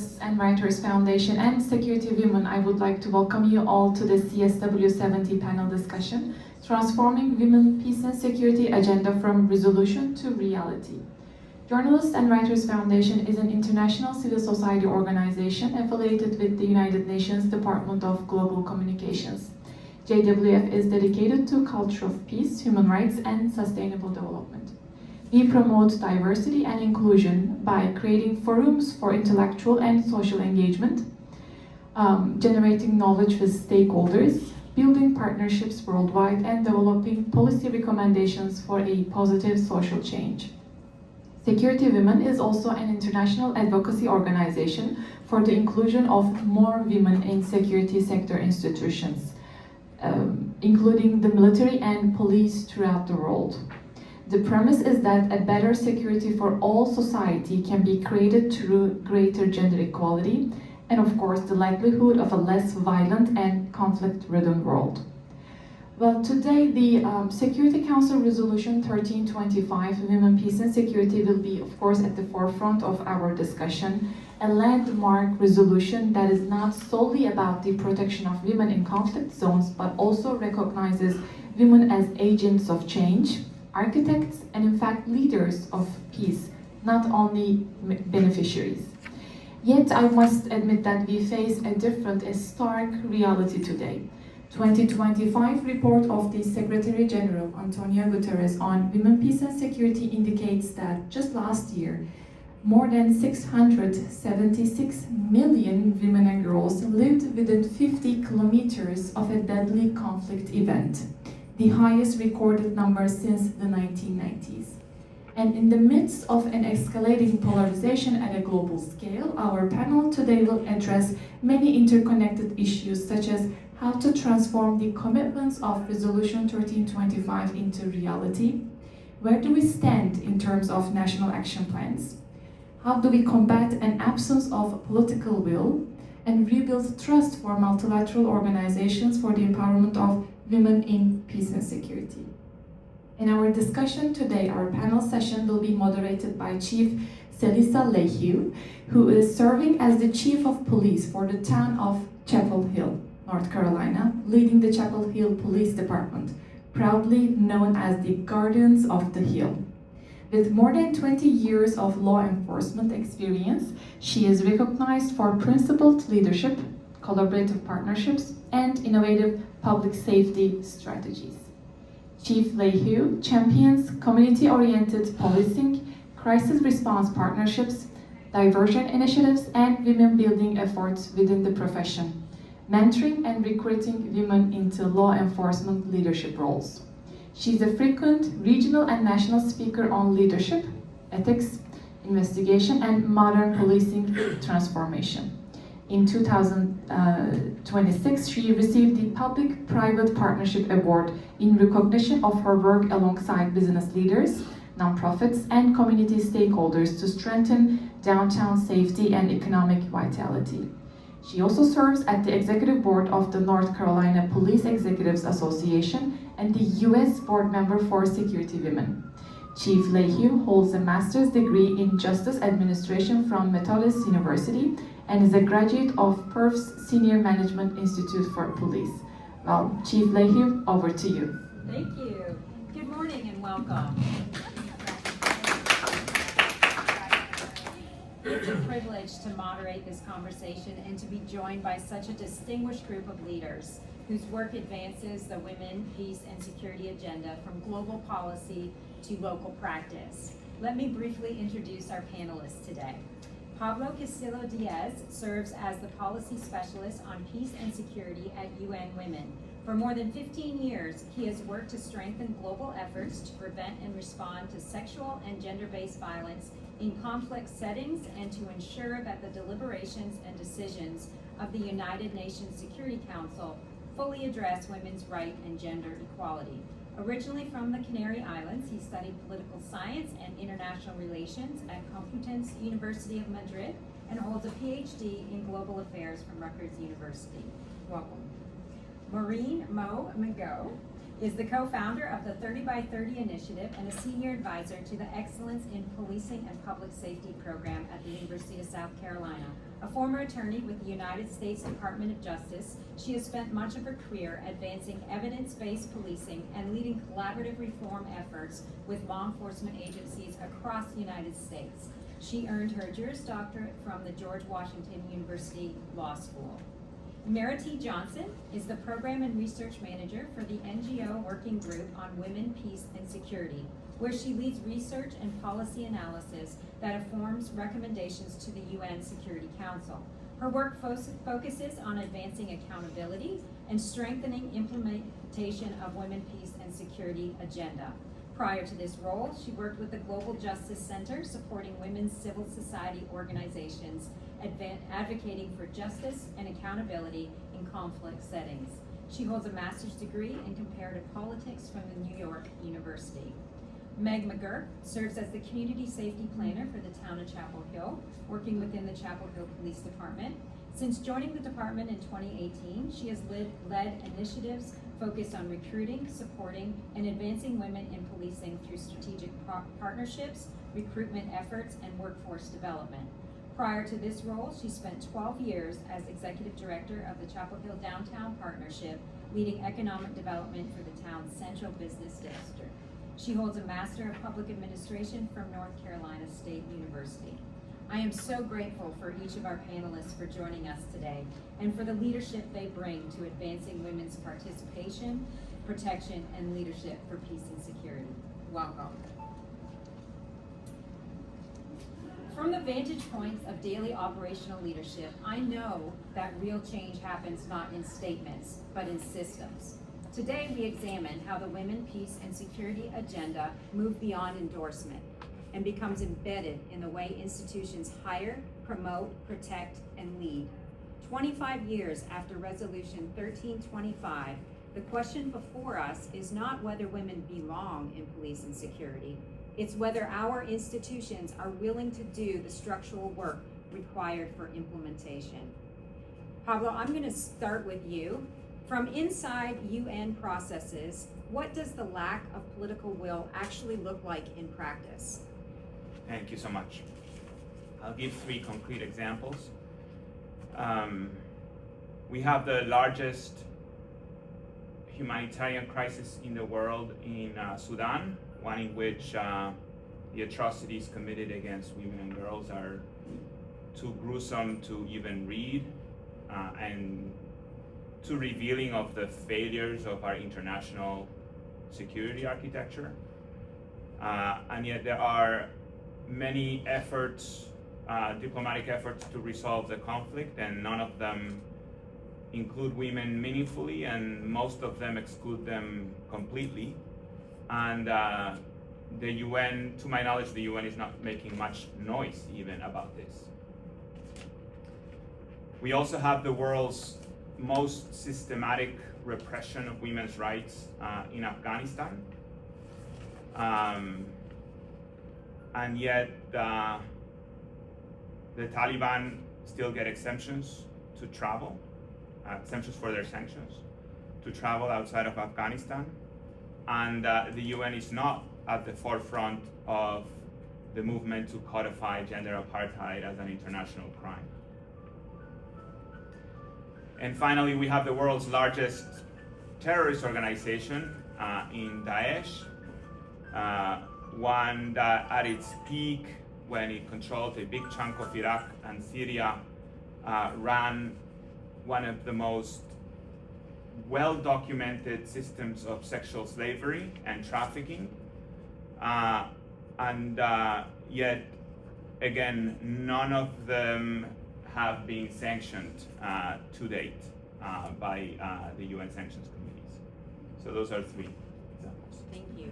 Journalists and Writers Foundation and SecurityWomen, I would like to welcome you all to the CSW70 panel discussion, Transforming Women, Peace and Security Agenda from Resolution to Reality. Journalists and Writers Foundation is an international civil society organization affiliated with the United Nations Department of Global Communications. JWF is dedicated to culture of peace, human rights, and sustainable development. We promote diversity and inclusion by creating forums for intellectual and social engagement, generating knowledge with stakeholders, building partnerships worldwide, and developing policy recommendations for a positive social change. SecurityWomen is also an international advocacy organization for the inclusion of more women in security sector institutions, including the military and police throughout the world. The premise is that a better security for all society can be created through greater gender equality and, of course, the likelihood of a less violent and conflict-ridden world. Well, today the Security Council Resolution 1325, Women, Peace and Security, will be, of course, at the forefront of our discussion, a landmark resolution that is not solely about the protection of women in conflict zones, but also recognizes women as agents of change, architects, and in fact leaders of peace, not only beneficiaries. Yet I must admit that we face a different, a stark reality today. 2025 report of the Secretary General Antonio Guterres on Women, Peace and Security indicates that just last year, more than 676 million women and girls lived within 50 kilometers of a deadly conflict event, the highest recorded number since the 1990s. And in the midst of an escalating polarization at a global scale, our panel today will address many interconnected issues such as how to transform the commitments of Resolution 1325 into reality, where do we stand in terms of national action plans, how do we combat an absence of political will, and rebuild trust for multilateral organizations for the empowerment of women in peace and security. In our discussion today, our panel session will be moderated by Chief Celissa Lehue, who is serving as the Chief of Police for the town of Chapel Hill, North Carolina, leading the Chapel Hill Police Department, proudly known as the Guardians of the Hill. With more than 20 years of law enforcement experience, she is recognized for principled leadership, collaborative partnerships, and innovative public safety strategies. Chief Lehue champions community-oriented policing, crisis response partnerships, diversion initiatives, and women-building efforts within the profession, mentoring and recruiting women into law enforcement leadership roles. She's a frequent regional and national speaker on leadership, ethics, investigation, and modern policing transformation. In 2026, she received the Public-Private Partnership Award in recognition of her work alongside business leaders, nonprofits, and community stakeholders to strengthen downtown safety and economic vitality. She also serves at the executive board of the North Carolina Police Executives Association and the U.S. board member for SecurityWomen. Chief Lehue holds a master's degree in Justice Administration from Methodist University and is a graduate of PERF's Senior Management Institute for Police. Well, Chief Lehue, over to you. Thank you. Good morning and welcome. It's a privilege to moderate this conversation and to be joined by such a distinguished group of leaders whose work advances the women, peace, and security agenda from global policy to local practice. Let me briefly introduce our panelists today. Pablo Castillo-Diaz serves as the policy specialist on peace and security at UN Women. For more than 15 years, he has worked to strengthen global efforts to prevent and respond to sexual and gender-based violence in conflict settings and to ensure that the deliberations and decisions of the United Nations Security Council fully address women's right and gender equality. Originally from the Canary Islands, he studied political science and international relations at Complutense University of Madrid and holds a PhD in global affairs from Rutgers University. Welcome. Maureen Mo Mago is the co-founder of the 30 by 30 initiative and a senior advisor to the Excellence in Policing and Public Safety program at the University of South Carolina. A former attorney with the United States Department of Justice, she has spent much of her career advancing evidence-based policing and leading collaborative reform efforts with law enforcement agencies across the United States. She earned her Juris Doctorate from the George Washington University Law School. Mara T. Johnson is the Program and Research Manager for the NGO Working Group on Women, Peace, and Security, where she leads research and policy analysis that informs recommendations to the UN Security Council. Her work focuses on advancing accountability and strengthening implementation of Women, Peace, and Security agenda. Prior to this role, she worked with the Global Justice Center, supporting women's civil society organizations, advocating for justice and accountability in conflict settings. She holds a master's degree in comparative politics from the New York University. Meg McGurk serves as the community safety planner for the town of Chapel Hill, working within the Chapel Hill Police Department. Since joining the department in 2018, she has led initiatives focused on recruiting, supporting, and advancing women in policing through strategic partnerships, recruitment efforts, and workforce development. Prior to this role, she spent 12 years as executive director of the Chapel Hill Downtown Partnership, leading economic development for the town's central business district. She holds a Master of Public Administration from North Carolina State University. I am so grateful for each of our panelists for joining us today and for the leadership they bring to advancing women's participation, protection, and leadership for peace and security. Welcome. From the vantage points of daily operational leadership, I know that real change happens not in statements, but in systems. Today, we examine how the Women, Peace, and Security agenda move beyond endorsement and becomes embedded in the way institutions hire, promote, protect, and lead. 25 years after Resolution 1325, the question before us is not whether women belong in police and security. It's whether our institutions are willing to do the structural work required for implementation. Pablo, I'm going to start with you. From inside UN processes, what does the lack of political will actually look like in practice? Thank you so much. I'll give 3 concrete examples. We have the largest humanitarian crisis in the world in Sudan, one in which the atrocities committed against women and girls are too gruesome to even read, and too revealing of the failures of our international security architecture. And yet there are many efforts, diplomatic efforts to resolve the conflict, and none of them include women meaningfully, and most of them exclude them completely. And the UN, to my knowledge, the UN is not making much noise even about this. We also have the world's most systematic repression of women's rights in Afghanistan. And yet the Taliban still get exemptions to travel, exemptions for their sanctions, to travel outside of Afghanistan. And the UN is not at the forefront of the movement to codify gender apartheid as an international crime. And finally, we have the world's largest terrorist organization in Daesh, one that at its peak, when it controlled a big chunk of Iraq and Syria, ran one of the most well-documented systems of sexual slavery and trafficking. Yet, again, none of them have been sanctioned to date by the UN sanctions committees. So those are 3 examples. Thank you.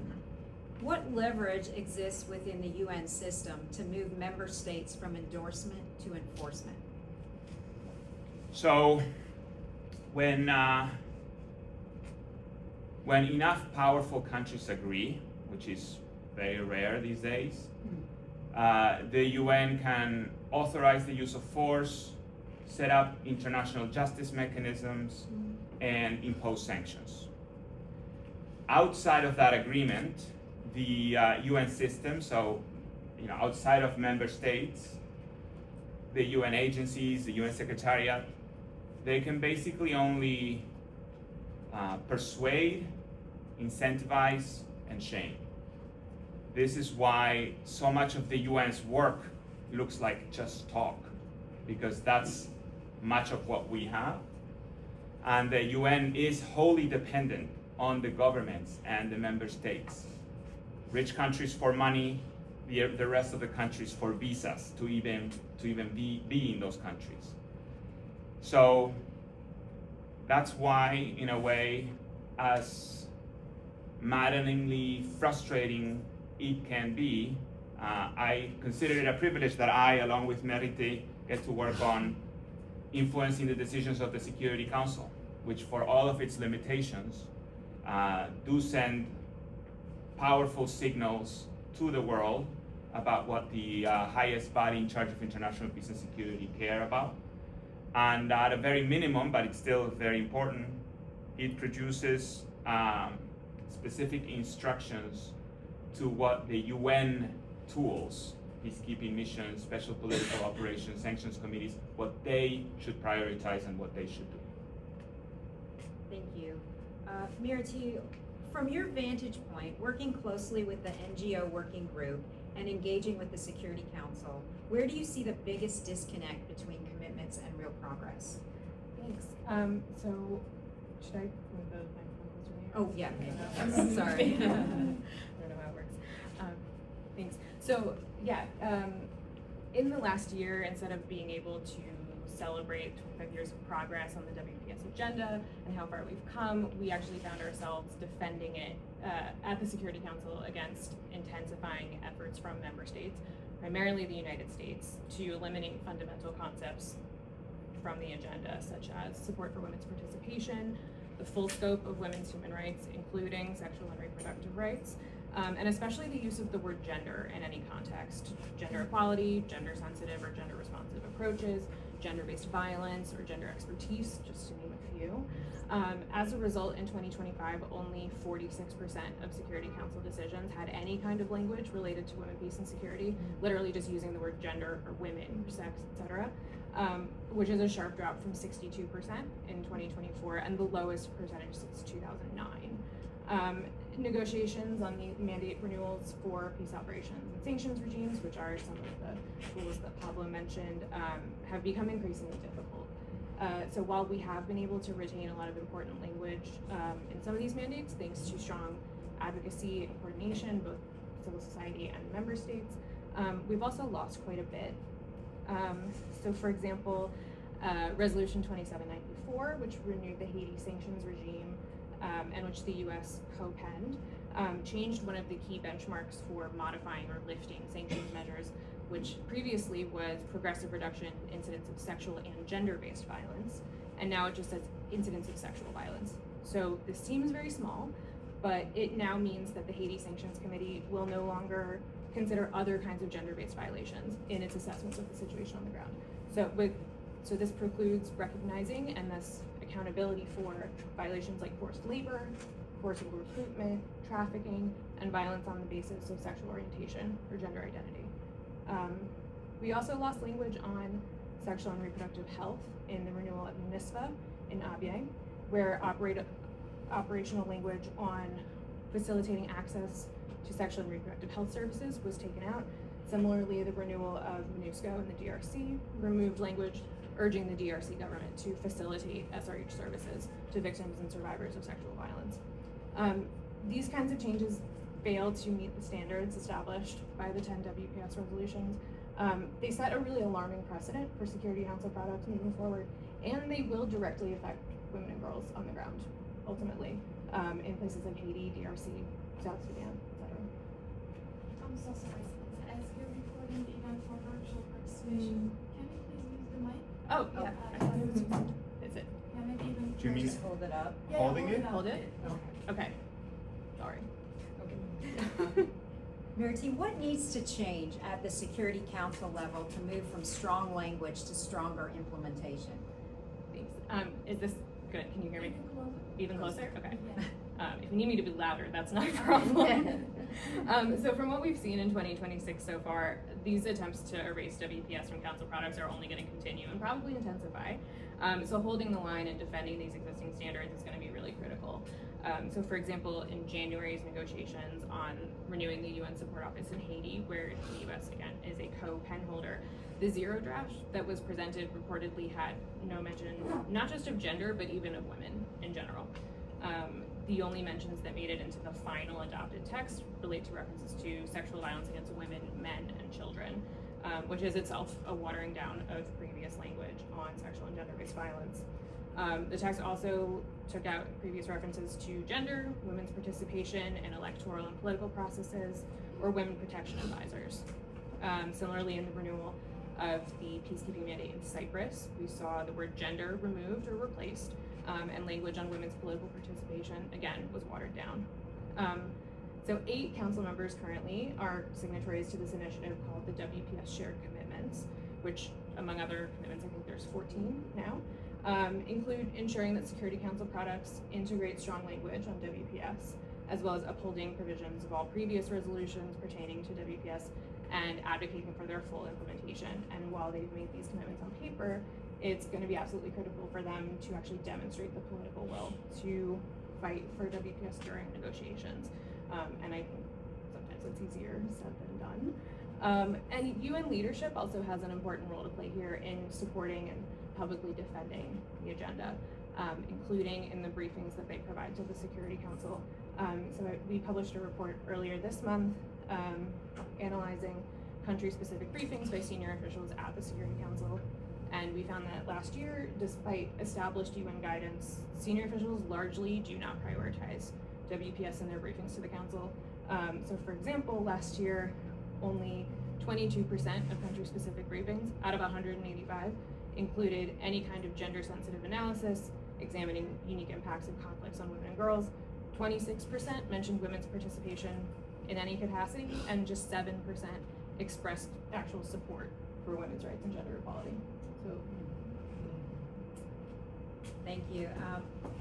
What leverage exists within the UN system to move member states from endorsement to enforcement? So when enough powerful countries agree, which is very rare these days, the UN can authorize the use of force, set up international justice mechanisms, and impose sanctions. Outside of that agreement, the UN system, so outside of member states, the UN agencies, the UN Secretariat, they can basically only persuade, incentivize, and shame. This is why so much of the UN's work looks like just talk, because that's much of what we have. And the UN is wholly dependent on the governments and the member states. Rich countries for money, the rest of the countries for visas to even be in those countries. So that's why, in a way, as maddeningly frustrating it can be, I consider it a privilege that I, along with Merite, get to work on influencing the decisions of the Security Council, which for all of its limitations, do send powerful signals to the world about what the highest body in charge of international peace and security care about. And at a very minimum, but it's still very important, it produces specific instructions to what the UN tools, peacekeeping missions, special political operations, sanctions committees, what they should prioritize and what they should do. Thank you. Mirati, from your vantage point, working closely with the NGO working group and engaging with the Security Council, where do you see the biggest disconnect between commitments and real progress? Thanks. So, should I move the microphone closer to you? Oh, yeah. Sorry. I don't know how it works. Thanks. So, yeah, in the last year, instead of being able to celebrate 25 years of progress on the WPS agenda and how far we've come, we actually found ourselves defending it at the Security Council against intensifying efforts from member states, primarily the United States, to eliminate fundamental concepts from the agenda, such as support for women's participation, the full scope of women's human rights, including sexual and reproductive rights, and especially the use of the word gender in any context: gender equality, gender sensitive or gender responsive approaches, gender-based violence, or gender expertise, just to name a few. As a result, in 2025, only 46% of Security Council decisions had any kind of language related to women, peace, and security, literally just using the word gender or women or sex, etc., which is a sharp drop from 62% in 2024 and the lowest percentage since 2009. Negotiations on the mandate renewals for peace operations and sanctions regimes, which are some of the tools that Pablo mentioned, have become increasingly difficult. So while we have been able to retain a lot of important language in some of these mandates, thanks to strong advocacy and coordination, both civil society and member states, we've also lost quite a bit. So for example, Resolution 2794, which renewed the Haiti sanctions regime, and which the US co-penned, changed one of the key benchmarks for modifying or lifting sanctions measures, which previously was progressive reduction in incidents of sexual and gender-based violence, and now it just says incidents of sexual violence. So this seems very small, but it now means that the Haiti Sanctions Committee will no longer consider other kinds of gender-based violations in its assessments of the situation on the ground. So this precludes recognizing and thus accountability for violations like forced labor, forcible recruitment, trafficking, and violence on the basis of sexual orientation or gender identity. We also lost language on sexual and reproductive health in the renewal of MNISFA in ABIE, where operational language on facilitating access to sexual and reproductive health services was taken out. Similarly, the renewal of MINUSCO in the DRC removed language urging the DRC government to facilitate SRH services to victims and survivors of sexual violence. These kinds of changes fail to meet the standards established by the 10 WPS resolutions. They set a really alarming precedent for Security Council products moving forward, and they will directly affect women and girls on the ground, ultimately, in places like Haiti, DRC, South Sudan, etc. I'm so sorry, as you're recording the event for virtual participation, can you please use the mic? Oh, yeah. I thought it was fun. Is it? Yeah, maybe even. Do you mean Just hold it up. Yeah, holding it? up. Hold it? Okay. Sorry. Mirati, what needs to change at the Security Council level to move from strong language to stronger implementation? Thanks. Is this good? Can you hear me? You can close it. Even closer? Okay. If you need me to be louder, that's not a problem. So from what we've seen in 2026 so far, these attempts to erase WPS from council products are only going to continue and probably intensify. So holding the line and defending these existing standards is going to be really critical. So for example, in January's negotiations on renewing the UN Support Office in Haiti, where the US again is a co-pen holder, the zero draft that was presented reportedly had no mention, not just of gender, but even of women in general. The only mentions that made it into the final adopted text relate to references to sexual violence against women, men, and children, which is itself a watering down of previous language on sexual and gender-based violence. The text also took out previous references to gender, women's participation in electoral and political processes, or women protection advisors. Similarly, in the renewal of the peacekeeping mandate in Cyprus, we saw the word gender removed or replaced, and language on women's political participation, again, was watered down. So 8 council members currently are signatories to this initiative called the WPS Shared Commitments, which, among other commitments, I think there's 14 now, include ensuring that Security Council products integrate strong language on WPS, as well as upholding provisions of all previous resolutions pertaining to WPS and advocating for their full implementation. And while they've made these commitments on paper, it's going to be absolutely critical for them to actually demonstrate the political will to fight for WPS during negotiations. And I think sometimes it's easier said than done. And UN leadership also has an important role to play here in supporting and publicly defending the agenda, including in the briefings that they provide to the Security Council. So we published a report earlier this month analyzing country-specific briefings by senior officials at the Security Council. And we found that last year, despite established UN guidance, senior officials largely do not prioritize WPS in their briefings to the Council. So for example, last year, only 22% of country-specific briefings out of 185 included any kind of gender-sensitive analysis, examining unique impacts of conflicts on women and girls. 26% mentioned women's participation in any capacity, and just 7% expressed actual support for women's rights and gender equality. So, Thank you.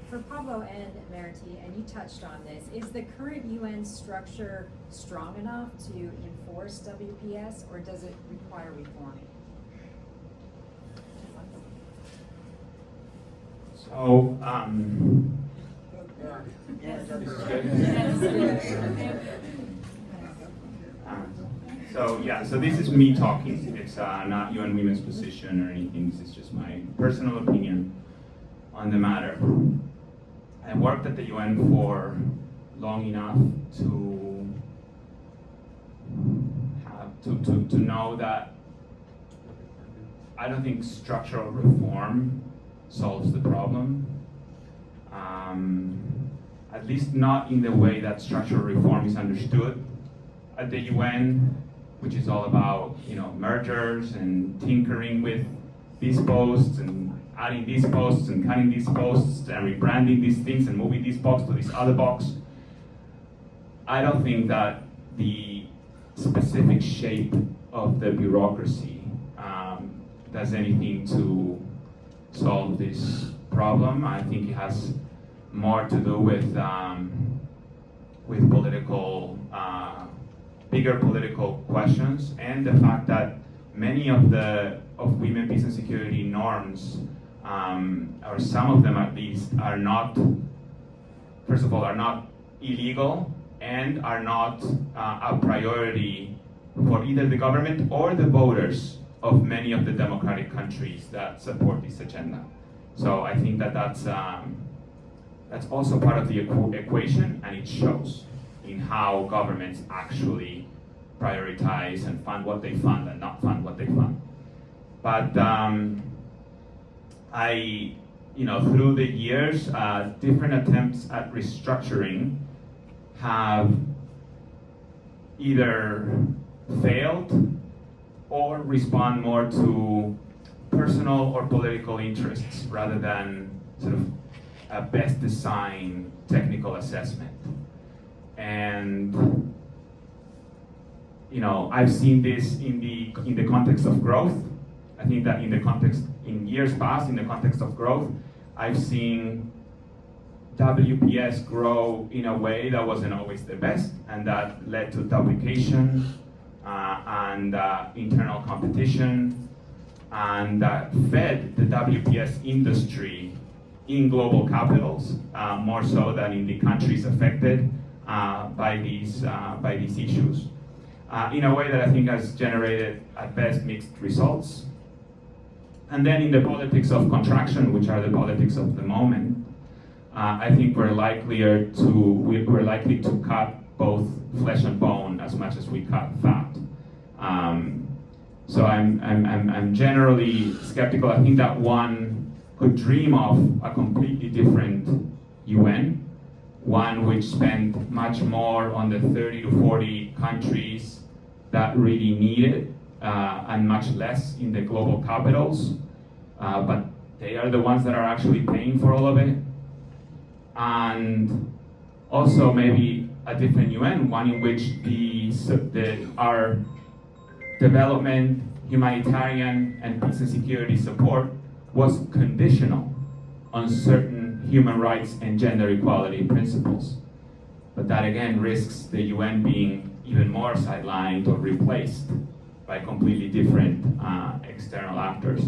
For Pablo and Verity, and you touched on this, is the current UN structure strong enough to enforce WPS, or does it require reforming? So, so this is me talking. It's not UN Women's position or anything. This is just my personal opinion on the matter. I worked at the UN for long enough to have to know that I don't think structural reform solves the problem. At least not in the way that structural reform is understood at the UN, which is all about, mergers and tinkering with these posts and adding these posts and cutting these posts and rebranding these things and moving this box to this other box. I don't think that the specific shape of the bureaucracy does anything to solve this problem. I think it has more to do with political, bigger political questions, and the fact that many of women, peace, and security norms, or some of them at least, are not, first of all, are not illegal and are not a priority for either the government or the voters of many of the democratic countries that support this agenda. So I think that that's also part of the equation, and it shows in how governments actually prioritize and fund what they fund and not fund what they fund. But through the years, different attempts at restructuring have either failed or respond more to personal or political interests rather than sort of a best design technical assessment. And I've seen this in the context of growth. I think that in years past, in the context of growth, I've seen WPS grow in a way that wasn't always the best, and that led to duplication and internal competition, and that fed the WPS industry in global capitals, more so than in the countries affected by these issues, in a way that I think has generated at best mixed results. And then in the politics of contraction, which are the politics of the moment, I think we're likely to cut both flesh and bone as much as we cut fat. So I'm generally skeptical. I think that one could dream of a completely different UN, one which spent much more on the 30 to 40 countries that really need it, and much less in the global capitals, but they are the ones that are actually paying for all of it. And also maybe a different UN, one in which our development, humanitarian, and peace and security support was conditional on certain human rights and gender equality principles. But that again risks the UN being even more sidelined or replaced by completely different external actors.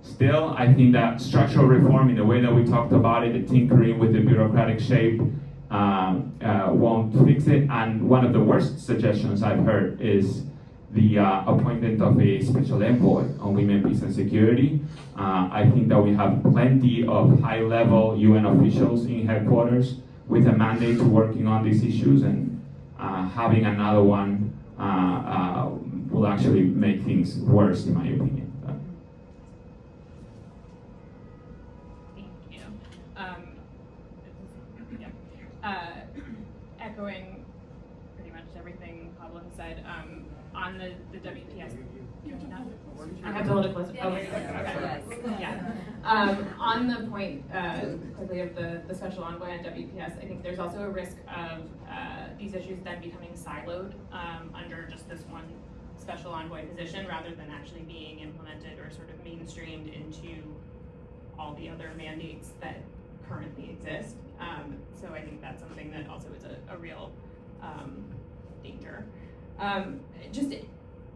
Still, I think that structural reform, in the way that we talked about it, the tinkering with the bureaucratic shape, won't fix it. And one of the worst suggestions I've heard is the appointment of a special envoy on women, peace, and security. I think that we have plenty of high-level UN officials in headquarters with a mandate to working on these issues, and having another one will actually make things worse, in my opinion. Echoing pretty much everything Pablo has said, on the WPS. I have to hold it close. Oh, wait, okay. Yeah. On the point quickly of the special envoy on WPS, I think there's also a risk of these issues then becoming siloed under just this one special envoy position, rather than actually being implemented or sort of mainstreamed into all the other mandates that currently exist. So I think that's something that also is a real danger. Just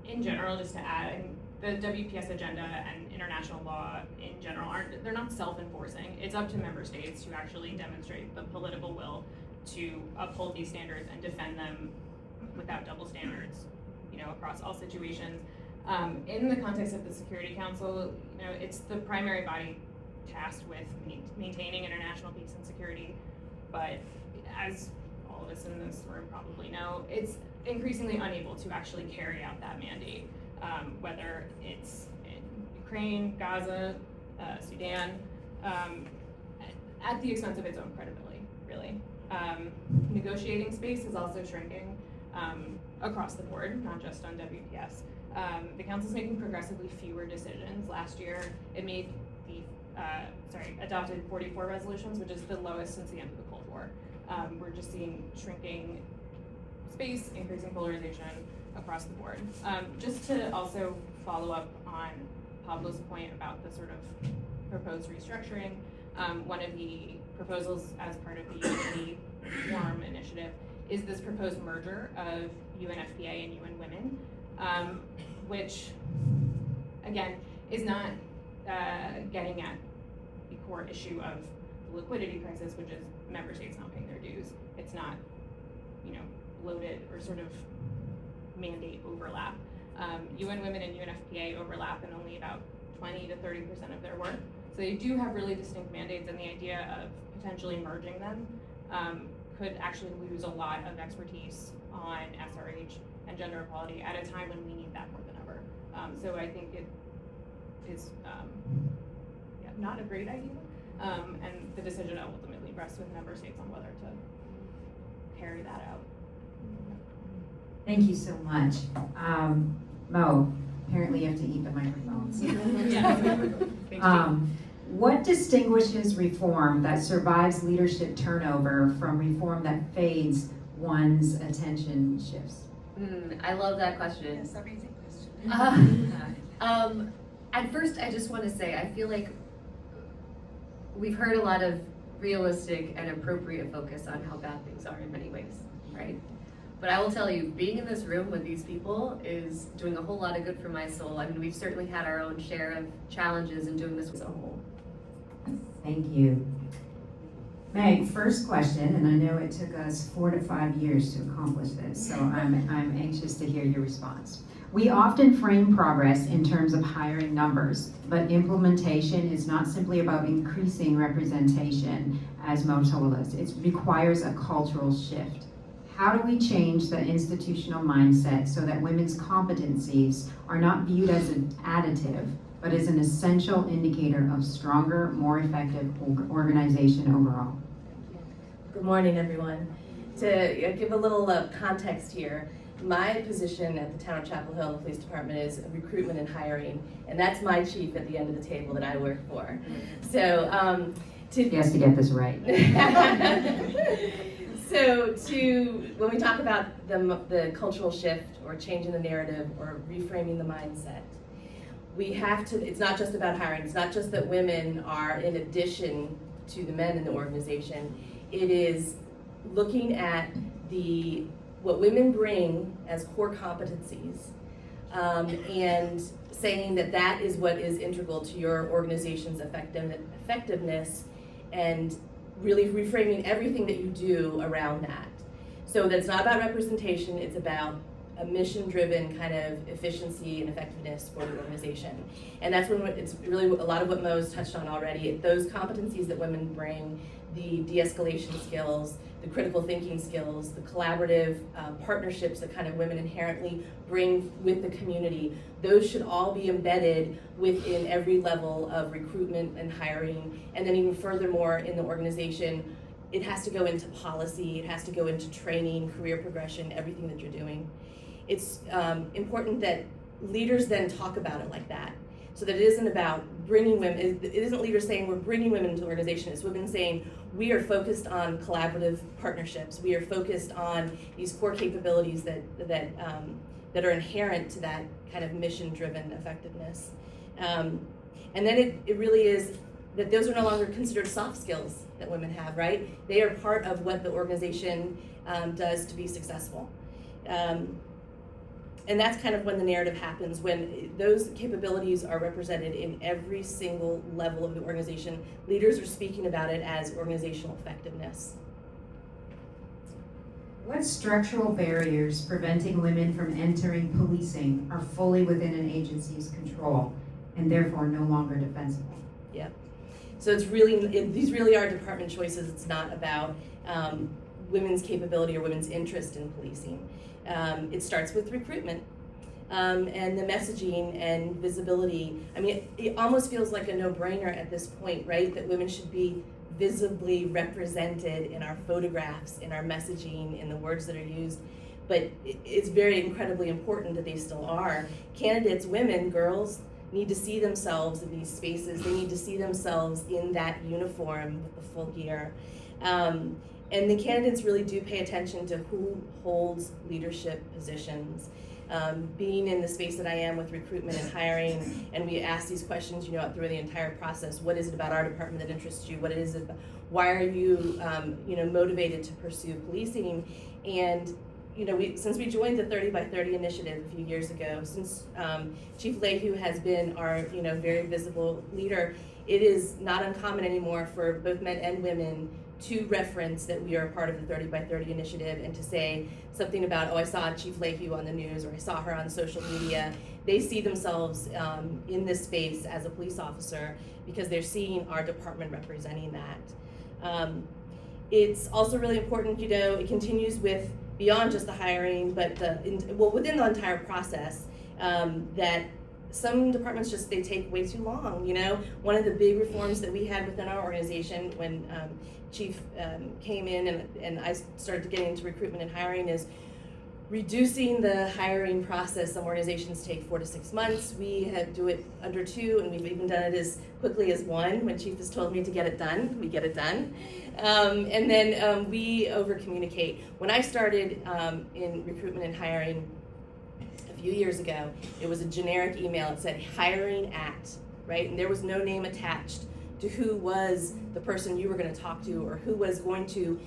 in general, just to add, I think the WPS agenda and international law in general they're not self-enforcing. It's up to member states to actually demonstrate the political will to uphold these standards and defend them without double standards, across all situations. In the context of the Security Council, it's the primary body tasked with maintaining international peace and security, but as all of us in this room probably know, it's increasingly unable to actually carry out that mandate, whether it's in Ukraine, Gaza, Sudan, at the expense of its own credibility, really. Negotiating space is also shrinking across the board, not just on WPS. The Council's making progressively fewer decisions. Last year, it made adopted 44 resolutions, which is the lowest since the end of the Cold War. We're just seeing shrinking space, increasing polarization across the board. Just to also follow up on Pablo's point about the sort of proposed restructuring, one of the proposals as part of the Unity Forum initiative is this proposed merger of UNFPA and UN Women, which, again, is not getting at the core issue of the liquidity crisis, which is member states not paying their dues. It's not, loaded or sort of mandate overlap. UN Women and UNFPA overlap in only about 20 to 30% of their work. So they do have really distinct mandates, and the idea of potentially merging them could actually lose a lot of expertise on SRH and gender equality at a time when we need that more than ever. So I think it is not a great idea, and the decision ultimately rests with member states on whether to carry that out. Thank you so much. Mo, apparently you have to eat the microphones. What distinguishes reform that survives leadership turnover from reform that fades one's attention shifts? I love that question. Yes, amazing question. At first, I just want to say, I feel like we've heard a lot of realistic and appropriate focus on how bad things are in many ways, right? But I will tell you, being in this room with these people is doing a whole lot of good for my soul. I mean, we've certainly had our own share of challenges in doing this as a whole. Thank you. Meg, first question, and I know it took us 4 to 5 years to accomplish this, so I'm anxious to hear your response. We often frame progress in terms of hiring numbers, but implementation is not simply about increasing representation, as Mo told us. It requires a cultural shift. How do we change the institutional mindset so that women's competencies are not viewed as an additive, but as an essential indicator of stronger, more effective organization overall? Good morning, everyone. To give a little context here, my position at the Town of Chapel Hill Police Department is recruitment and hiring, and that's my chief at the end of the table that I work for. So, He has to get this right. So when we talk about the cultural shift or changing the narrative or reframing the mindset, we have to, it's not just about hiring, it's not just that women are in addition to the men in the organization, it is looking at what women bring as core competencies and saying that is what is integral to your organization's effectiveness and really reframing everything that you do around that. So that's not about representation, it's about a mission-driven kind of efficiency and effectiveness for the organization. And that's when it's really a lot of what Mo's touched on already, those competencies that women bring, the de-escalation skills, the critical thinking skills, the collaborative partnerships that kind of women inherently bring with the community, those should all be embedded within every level of recruitment and hiring. And then even furthermore in the organization, it has to go into policy, it has to go into training, career progression, everything that you're doing. It's important that leaders then talk about it like that. So that it isn't about bringing women, it isn't leaders saying we're bringing women into the organization, it's women saying we are focused on collaborative partnerships, we are focused on these core capabilities that are inherent to that kind of mission-driven effectiveness. And then it really is that those are no longer considered soft skills that women have, right? They are part of what the organization does to be successful. And that's kind of when the narrative happens, when those capabilities are represented in every single level of the organization. Leaders are speaking about it as organizational effectiveness. What structural barriers preventing women from entering policing are fully within an agency's control and therefore no longer defensible? Yep. So these really are department choices. It's not about women's capability or women's interest in policing. It starts with recruitment and the messaging and visibility. I mean, it almost feels like a no-brainer at this point, right? That women should be visibly represented in our photographs, in our messaging, in the words that are used. But it's very incredibly important that they still are. Candidates, women, girls, need to see themselves in these spaces. They need to see themselves in that uniform with the full gear. And the candidates really do pay attention to who holds leadership positions. Being in the space that I am with recruitment and hiring, and we ask these questions, through the entire process. What is it about our department that interests you? What is it? Why are you, motivated to pursue policing? And since we joined the 30 by 30 initiative a few years ago, since Chief Leahy has been our, very visible leader, it is not uncommon anymore for both men and women to reference that we are part of the 30 by 30 initiative and to say something about, I saw Chief Leahy on the news or I saw her on social media. They see themselves in this space as a police officer because they're seeing our department representing that. It's also really important, it continues with beyond just the hiring, but within the entire process, that some departments they take way too long. One of the big reforms that we had within our organization when Chief came in and I started getting into recruitment and hiring is reducing the hiring process. Some organizations take 4 to 6 months. We do it under 2, and we've even done it as quickly as 1. When Chief has told me to get it done, we get it done. And then we over-communicate. When I started in recruitment and hiring a few years ago, it was a generic email. It said hiring at, right? And there was no name attached to who was the person you were going to talk to or who was going to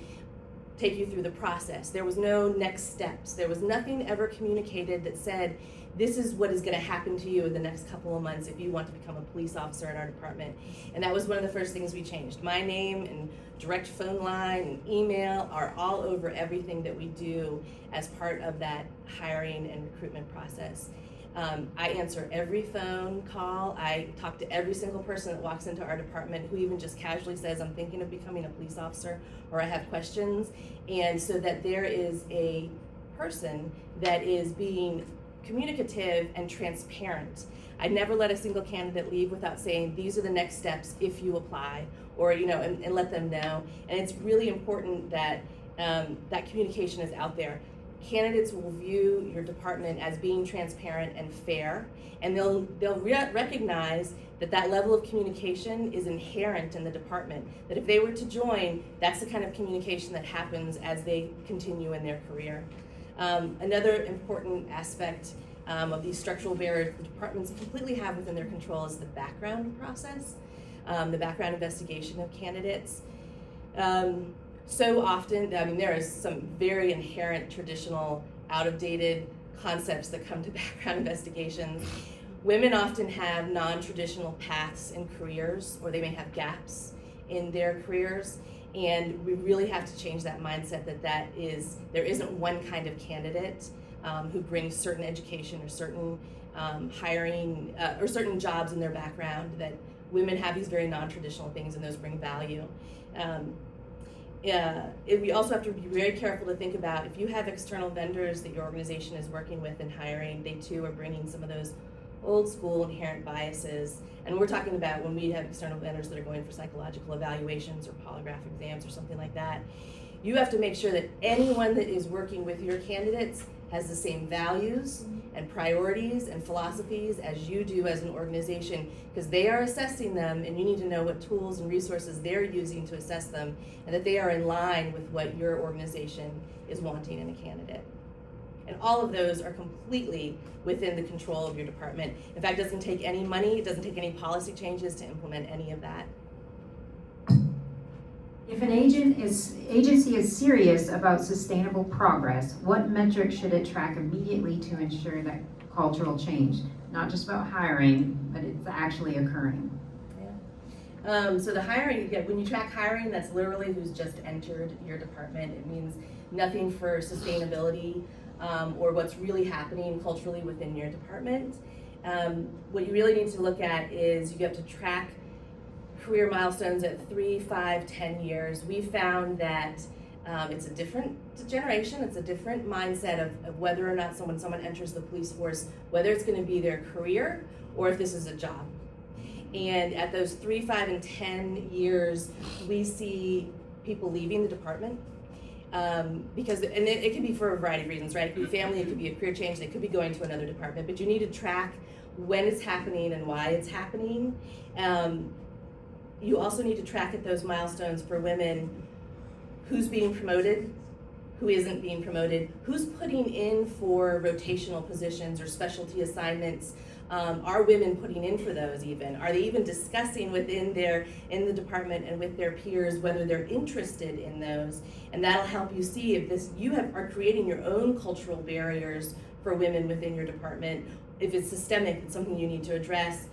take you through the process. There was no next steps. There was nothing ever communicated that said, this is what is going to happen to you in the next couple of months if you want to become a police officer in our department. And that was one of the first things we changed. My name and direct phone line and email are all over everything that we do as part of that hiring and recruitment process. I answer every phone call. I talk to every single person that walks into our department who even just casually says, I'm thinking of becoming a police officer or I have questions. And so that there is a person that is being communicative and transparent. I never let a single candidate leave without saying, these are the next steps if you apply, or, and let them know. And it's really important that that communication is out there. Candidates will view your department as being transparent and fair, and they'll recognize that level of communication is inherent in the department. That if they were to join, that's the kind of communication that happens as they continue in their career. Another important aspect of these structural barriers the departments completely have within their control is the background process, the background investigation of candidates. So often, there is some very inherent traditional, out-of-dated concepts that come to background investigations. Women often have non-traditional paths in careers, or they may have gaps in their careers. And we really have to change that mindset that there isn't one kind of candidate who brings certain education or certain hiring or certain jobs in their background, that women have these very non-traditional things and those bring value. We also have to be very careful to think about if you have external vendors that your organization is working with and hiring, they too are bringing some of those old school inherent biases. And we're talking about when we have external vendors that are going for psychological evaluations or polygraph exams or something like that. You have to make sure that anyone that is working with your candidates has the same values and priorities and philosophies as you do as an organization, because they are assessing them and you need to know what tools and resources they're using to assess them, and that they are in line with what your organization is wanting in a candidate. And all of those are completely within the control of your department. In fact, it doesn't take any money, it doesn't take any policy changes to implement any of that. If an agency is serious about sustainable progress, what metrics should it track immediately to ensure that cultural change? Not just about hiring, but it's actually occurring. Yeah. So the hiring, when you track hiring, that's literally who's just entered your department. It means nothing for sustainability or what's really happening culturally within your department. What you really need to look at is you have to track career milestones at 3, 5, 10 years. We found that it's a different generation, it's a different mindset of whether or not someone enters the police force, whether it's going to be their career or if this is a job. And at those 3, 5, and 10 years, we see people leaving the department because, and it can be for a variety of reasons, right? It could be family, it could be a career change, they could be going to another department, but you need to track when it's happening and why it's happening. You also need to track at those milestones for women who's being promoted, who isn't being promoted, who's putting in for rotational positions or specialty assignments. Are women putting in for those even? Are they even discussing in the department and with their peers whether they're interested in those? And that'll help you see if you are creating your own cultural barriers for women within your department. If it's systemic, it's something you need to address.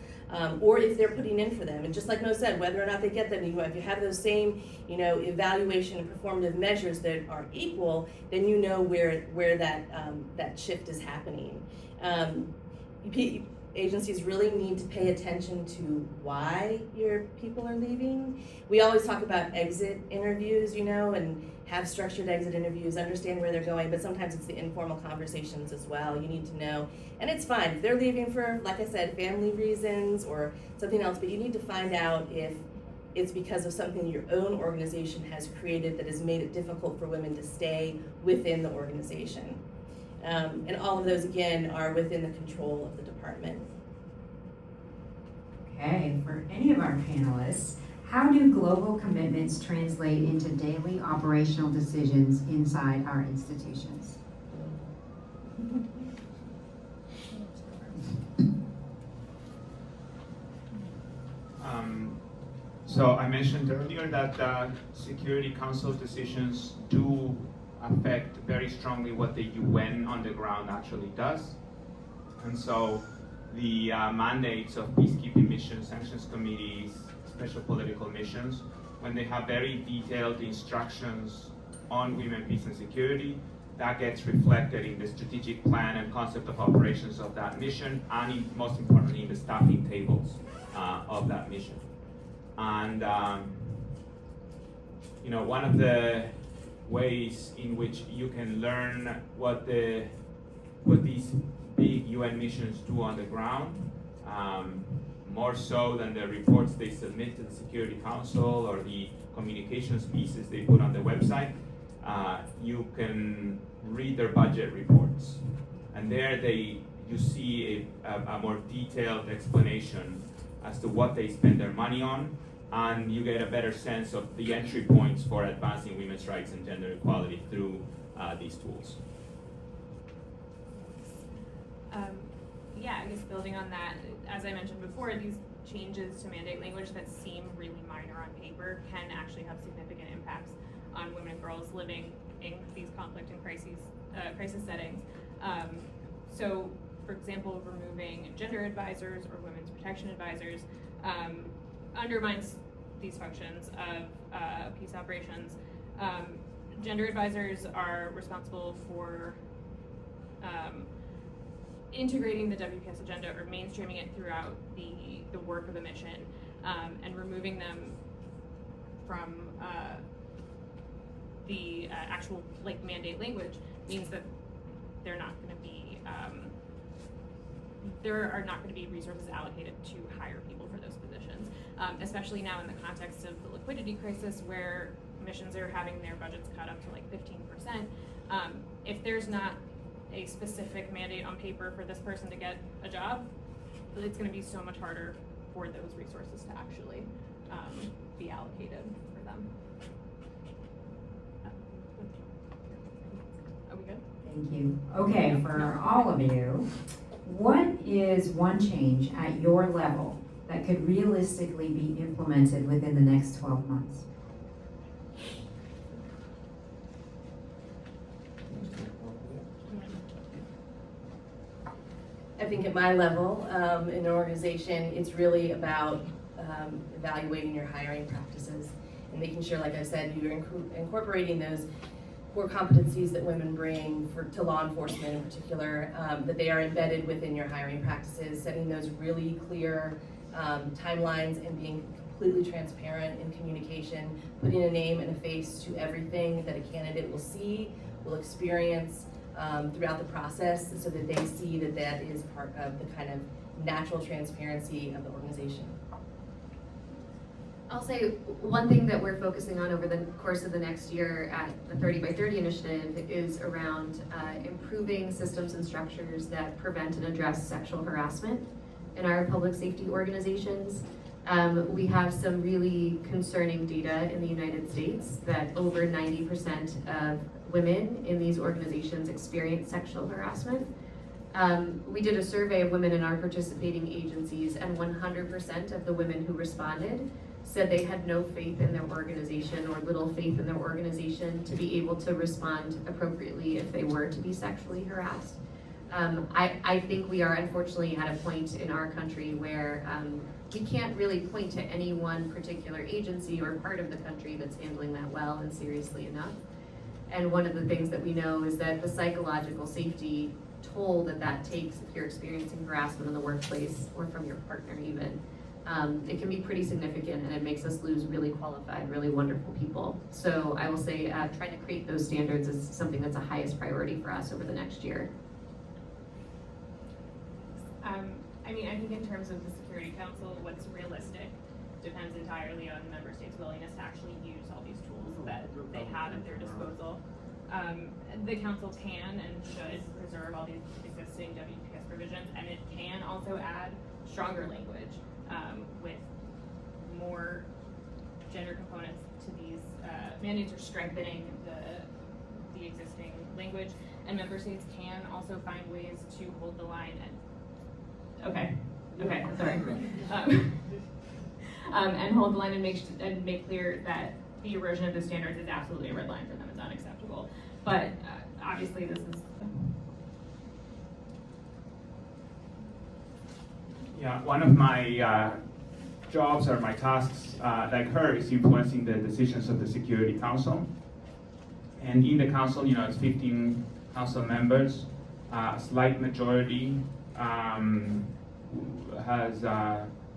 Or if they're putting in for them. And just like Mo said, whether or not they get them, if you have those same, evaluation and performative measures that are equal, then you know where that shift is happening. Agencies really need to pay attention to why your people are leaving. We always talk about exit interviews, and have structured exit interviews, understand where they're going, but sometimes it's the informal conversations as well. You need to know, and it's fine if they're leaving for, like I said, family reasons or something else, but you need to find out if it's because of something your own organization has created that has made it difficult for women to stay within the organization. And all of those, again, are within the control of the department. Okay, for any of our panelists, how do global commitments translate into daily operational decisions inside our institutions? So I mentioned earlier that Security Council decisions do affect very strongly what the UN on the ground actually does. And so the mandates of peacekeeping missions, sanctions committees, special political missions, when they have very detailed instructions on women, peace, and security, that gets reflected in the strategic plan and concept of operations of that mission, and most importantly, in the staffing tables of that mission. And one of the ways in which you can learn what these big UN missions do on the ground, more so than the reports they submit to the Security Council or the communications pieces they put on the website, you can read their budget reports. And there you see a more detailed explanation as to what they spend their money on, and you get a better sense of the entry points for advancing women's rights and gender equality through these tools. Yeah, I guess building on that, as I mentioned before, these changes to mandate language that seem really minor on paper can actually have significant impacts on women and girls living in these conflict and crisis settings. So, for example, removing gender advisors or women's protection advisors undermines these functions of peace operations. Gender advisors are responsible for integrating the WPS agenda or mainstreaming it throughout the work of the mission, and removing them from the actual mandate language means that they're not going to be there are not going to be resources allocated to hire people for those positions, especially now in the context of the liquidity crisis where missions are having their budgets cut up to like 15%. If there's not a specific mandate on paper for this person to get a job, it's going to be so much harder for those resources to actually be allocated for them. Are we good? Thank you. Okay, for all of you, what is one change at your level that could realistically be implemented within the next 12 months? I think at my level, in an organization, it's really about evaluating your hiring practices and making sure, like I said, you're incorporating those core competencies that women bring to law enforcement in particular, that they are embedded within your hiring practices, setting those really clear timelines and being completely transparent in communication, putting a name and a face to everything that a candidate will see, will experience, throughout the process, so that they see that that is part of the kind of natural transparency of the organization. I'll say one thing that we're focusing on over the course of the next year at the 30 by 30 initiative is around improving systems and structures that prevent and address sexual harassment in our public safety organizations. We have some really concerning data in the United States that over 90% of women in these organizations experience sexual harassment. We did a survey of women in our participating agencies, and 100% of the women who responded said they had no faith in their organization or little faith in their organization to be able to respond appropriately if they were to be sexually harassed. I think we are unfortunately at a point in our country where we can't really point to any one particular agency or part of the country that's handling that well and seriously enough. And one of the things that we know is that the psychological safety toll that takes if you're experiencing harassment in the workplace or from your partner even, it can be pretty significant, and it makes us lose really qualified, really wonderful people. So I will say trying to create those standards is something that's a highest priority for us over the next year. I think in terms of the Security Council, what's realistic depends entirely on member states' willingness to actually use all these tools that they have at their disposal. The council can and should preserve all these existing WPS provisions, and it can also add stronger language with more gender components to these mandates, or strengthening the existing language. And member states can also find ways to hold the line. And sorry. and hold the line and make clear that the erosion of the standards is absolutely a red line for them. It's unacceptable. But obviously this is... Yeah, one of my jobs or my tasks, like her, is influencing the decisions of the Security Council. And in the council, it's 15 council members. A slight majority has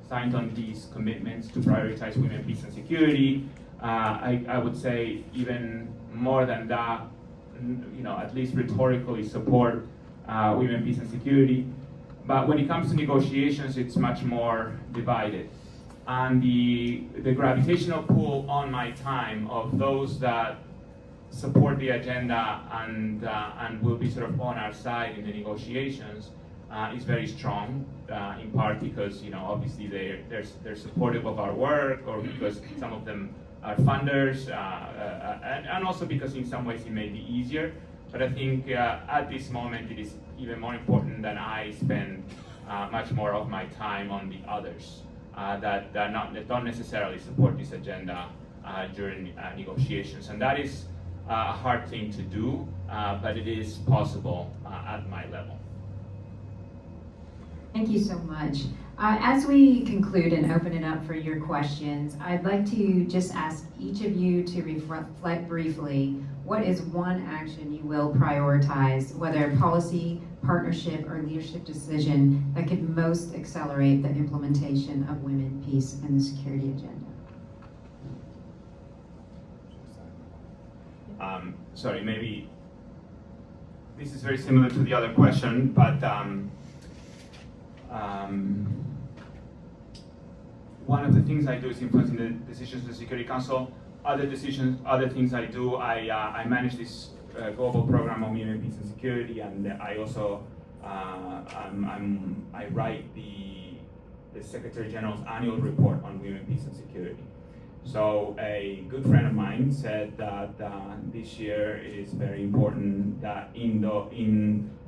signed on these commitments to prioritize women, peace, and security. I would say even more than that, at least rhetorically support women, peace, and security. But when it comes to negotiations, it's much more divided. And the gravitational pull on my time of those that support the agenda and will be sort of on our side in the negotiations is very strong, in part because obviously they're supportive of our work, or because some of them are funders, and also because in some ways it may be easier. But I think at this moment it is even more important that I spend much more of my time on the others that don't necessarily support this agenda during negotiations, and that is a hard thing to do, but it is possible at my level. Thank you so much. As we conclude and open it up for your questions, I'd like to just ask each of you to reflect briefly, what is one action you will prioritize, whether policy, partnership, or leadership decision that could most accelerate the implementation of women, peace, and the security agenda? Sorry, maybe this is very similar to the other question, but one of the things I do is influencing the decisions of the Security Council. Other things I do, I manage this global program on women, peace, and security, and I also I write the Secretary General's annual report on women, peace, and security. So a good friend of mine said that this year is very important that in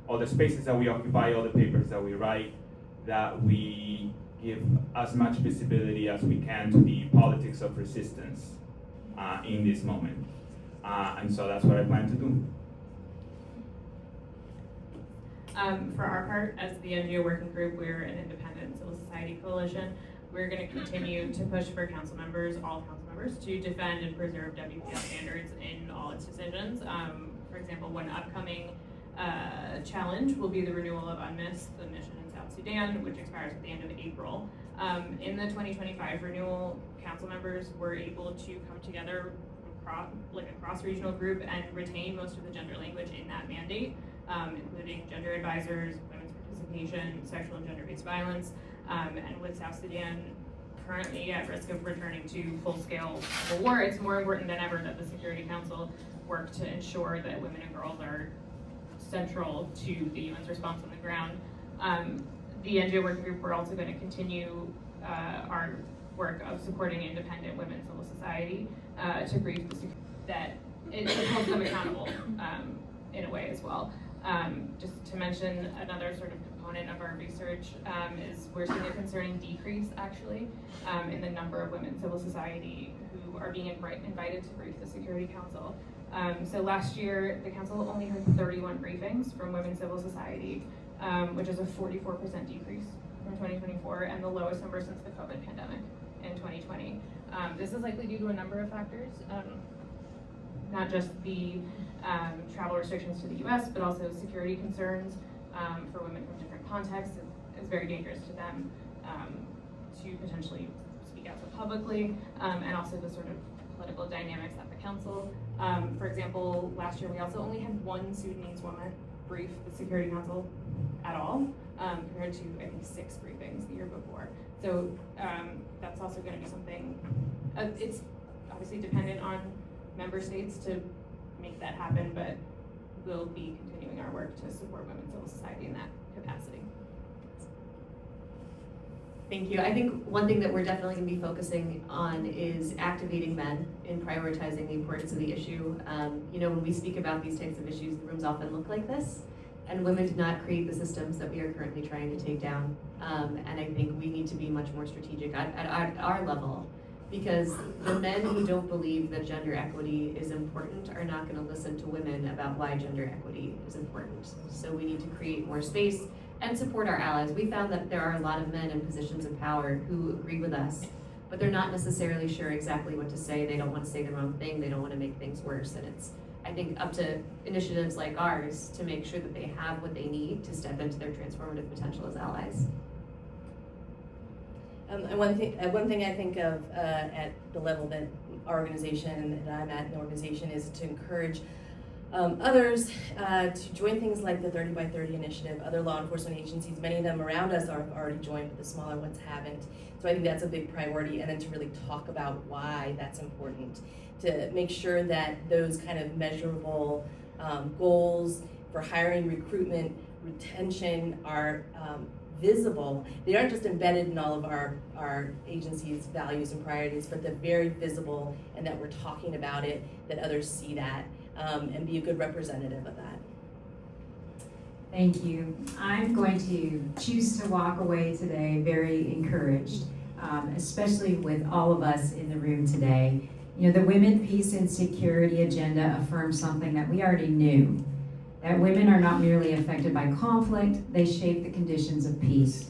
all the spaces that we occupy, all the papers that we write, that we give as much visibility as we can to the politics of resistance in this moment. And so that's what I plan to do. For our part, as the NGO working group, we're an independent civil society coalition. We're going to continue to push for all council members, to defend and preserve WPS standards in all its decisions. For example, one upcoming challenge will be the renewal of UNMISS, the mission in South Sudan, which expires at the end of April. In the 2025 renewal, council members were able to come together like a cross-regional group and retain most of the gender language in that mandate, including gender advisors, women's participation, sexual and gender-based violence, and with South Sudan currently at risk of returning to full-scale civil war, it's more important than ever that the Security Council work to ensure that women and girls are central to the UN's response on the ground. The NGO working group, we're also going to continue our work of supporting independent women civil society to brief the security that it holds them accountable in a way as well. Just to mention another sort of component of our research is we're seeing a concerning decrease actually in the number of women civil society who are being invited to brief the Security Council. So last year, the council only heard 31 briefings from women civil society, which is a 44% decrease from 2024 and the lowest number since the COVID pandemic in 2020. This is likely due to a number of factors, not just the travel restrictions to the US, but also security concerns for women from different contexts. It's very dangerous to them to potentially speak out so publicly, and also the sort of political dynamics at the council. For example, last year we also only had one Sudanese woman brief the Security Council at all, compared to I think 6 briefings the year before. So that's also going to be something, it's obviously dependent on member states to make that happen, but we'll be continuing our work to support women civil society in that capacity. Thank you. I think one thing that we're definitely going to be focusing on is activating men in prioritizing the importance of the issue. When we speak about these types of issues, the rooms often look like this. And women did not create the systems that we are currently trying to take down. And I think we need to be much more strategic at our level, because the men who don't believe that gender equity is important are not going to listen to women about why gender equity is important. So we need to create more space and support our allies. We found that there are a lot of men in positions of power who agree with us, but they're not necessarily sure exactly what to say. They don't want to say the wrong thing. They don't want to make things worse. And it's, I think, up to initiatives like ours to make sure that they have what they need to step into their transformative potential as allies. And one thing I think of at the level that our organization and I'm at in the organization is to encourage others to join things like the 30 by 30 initiative. Other law enforcement agencies, many of them around us are already joined, but the smaller ones haven't. So I think that's a big priority, and then to really talk about why that's important, to make sure that those kind of measurable goals for hiring, recruitment, retention are visible. They aren't just embedded in all of our agency's values and priorities, but they're very visible, and that we're talking about it, that others see that, and be a good representative of that. Thank you. I'm going to choose to walk away today very encouraged, especially with all of us in the room today. You know, the Women, Peace, and Security agenda affirms something that we already knew, that women are not merely affected by conflict, they shape the conditions of peace.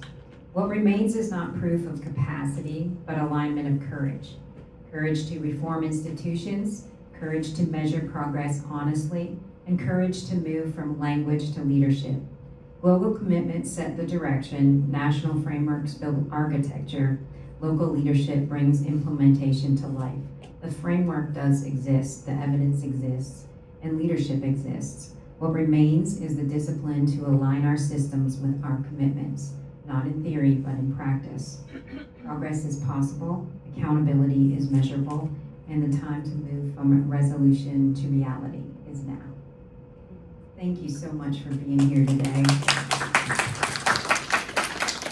What remains is not proof of capacity, but alignment of courage. Courage to reform institutions, courage to measure progress honestly, and courage to move from language to leadership. Global commitments set the direction, national frameworks build architecture, local leadership brings implementation to life. The framework does exist, the evidence exists, and leadership exists. What remains is the discipline to align our systems with our commitments, not in theory, but in practice. Progress is possible, accountability is measurable, and the time to move from resolution to reality is now. Thank you so much for being here today.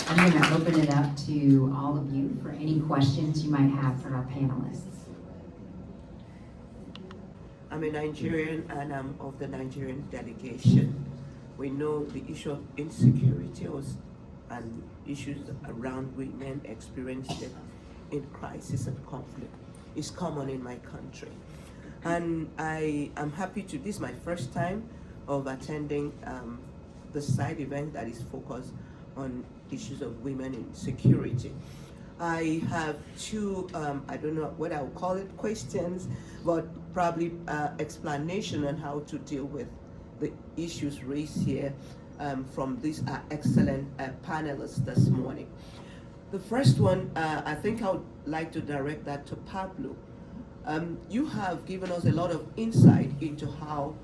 I'm going to open it up to all of you for any questions you might have for our panelists. I'm a Nigerian and I'm of the Nigerian delegation. We know the issue of insecurity and issues around women experienced in crisis and conflict is common in my country. And I am happy to, this is my first time of attending the side event that is focused on issues of women in security. I have two, I don't know what I would call it, questions, but probably explanation on how to deal with the issues raised here from these excellent panelists this morning. The first one, I think I would like to direct that to Pablo. You have given us a lot of insight into how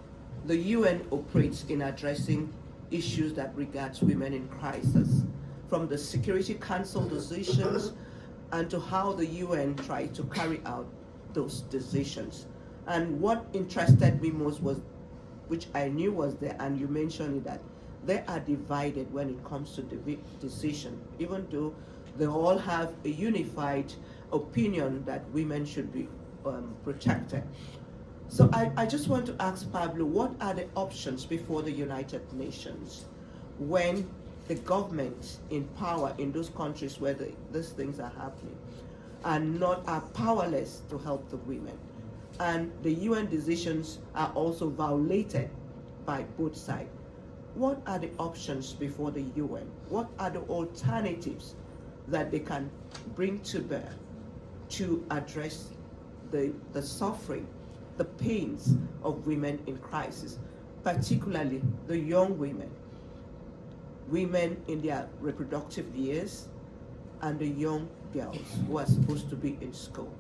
the UN operates in addressing issues that regards women in crisis, from the Security Council decisions and to how the UN tries to carry out those decisions. And what interested me most was, which I knew was there, and you mentioned it, that they are divided when it comes to the decision, even though they all have a unified opinion that women should be protected. So I just want to ask Pablo, what are the options before the United Nations when the government in power in those countries where these things are happening are powerless to help the women? And the UN decisions are also violated by both sides. What are the options before the UN? What are the alternatives that they can bring to bear to address the suffering, the pains of women in crisis, particularly the young women in their reproductive years, and the young girls who are supposed to be in school?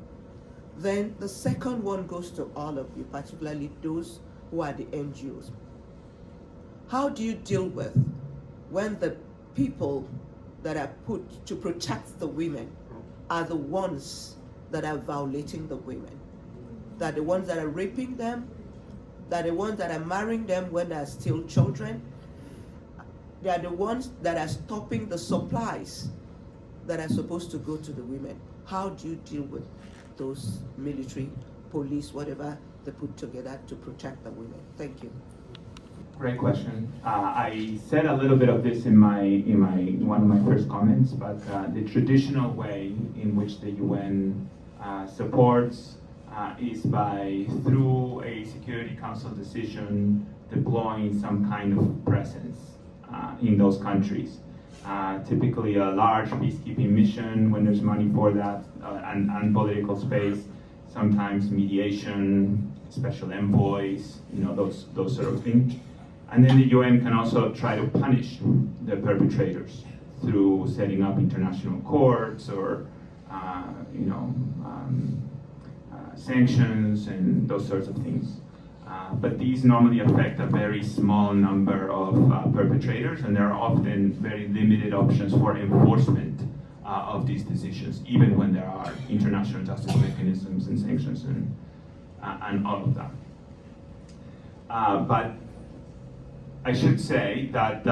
Then the second one goes to all of you, particularly those who are the NGOs. How do you deal with when the people that are put to protect the women are the ones that are violating the women? They're the ones that are raping them, they're the ones that are marrying them when they're still children, they are the ones that are stopping the supplies that are supposed to go to the women. How do you deal with those military, police, whatever they put together to protect the women? Thank you. Great question. I said a little bit of this in one of my first comments, but the traditional way in which the UN supports is through a Security Council decision deploying some kind of presence in those countries. Typically a large peacekeeping mission when there's money for that, and political space, sometimes mediation, special envoys, those sort of things. And then the UN can also try to punish the perpetrators through setting up international courts or sanctions and those sorts of things. But these normally affect a very small number of perpetrators, and there are often very limited options for enforcement of these decisions, even when there are international justice mechanisms and sanctions and all of that. But I should say that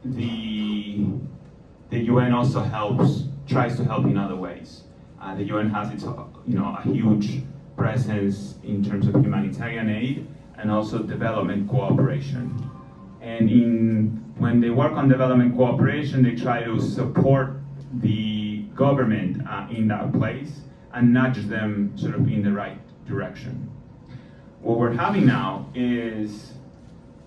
the UN also tries to help in other ways. The UN has its, a huge presence in terms of humanitarian aid and also development cooperation. And when they work on development cooperation, they try to support the government in that place and nudge them sort of in the right direction. What we're having now is,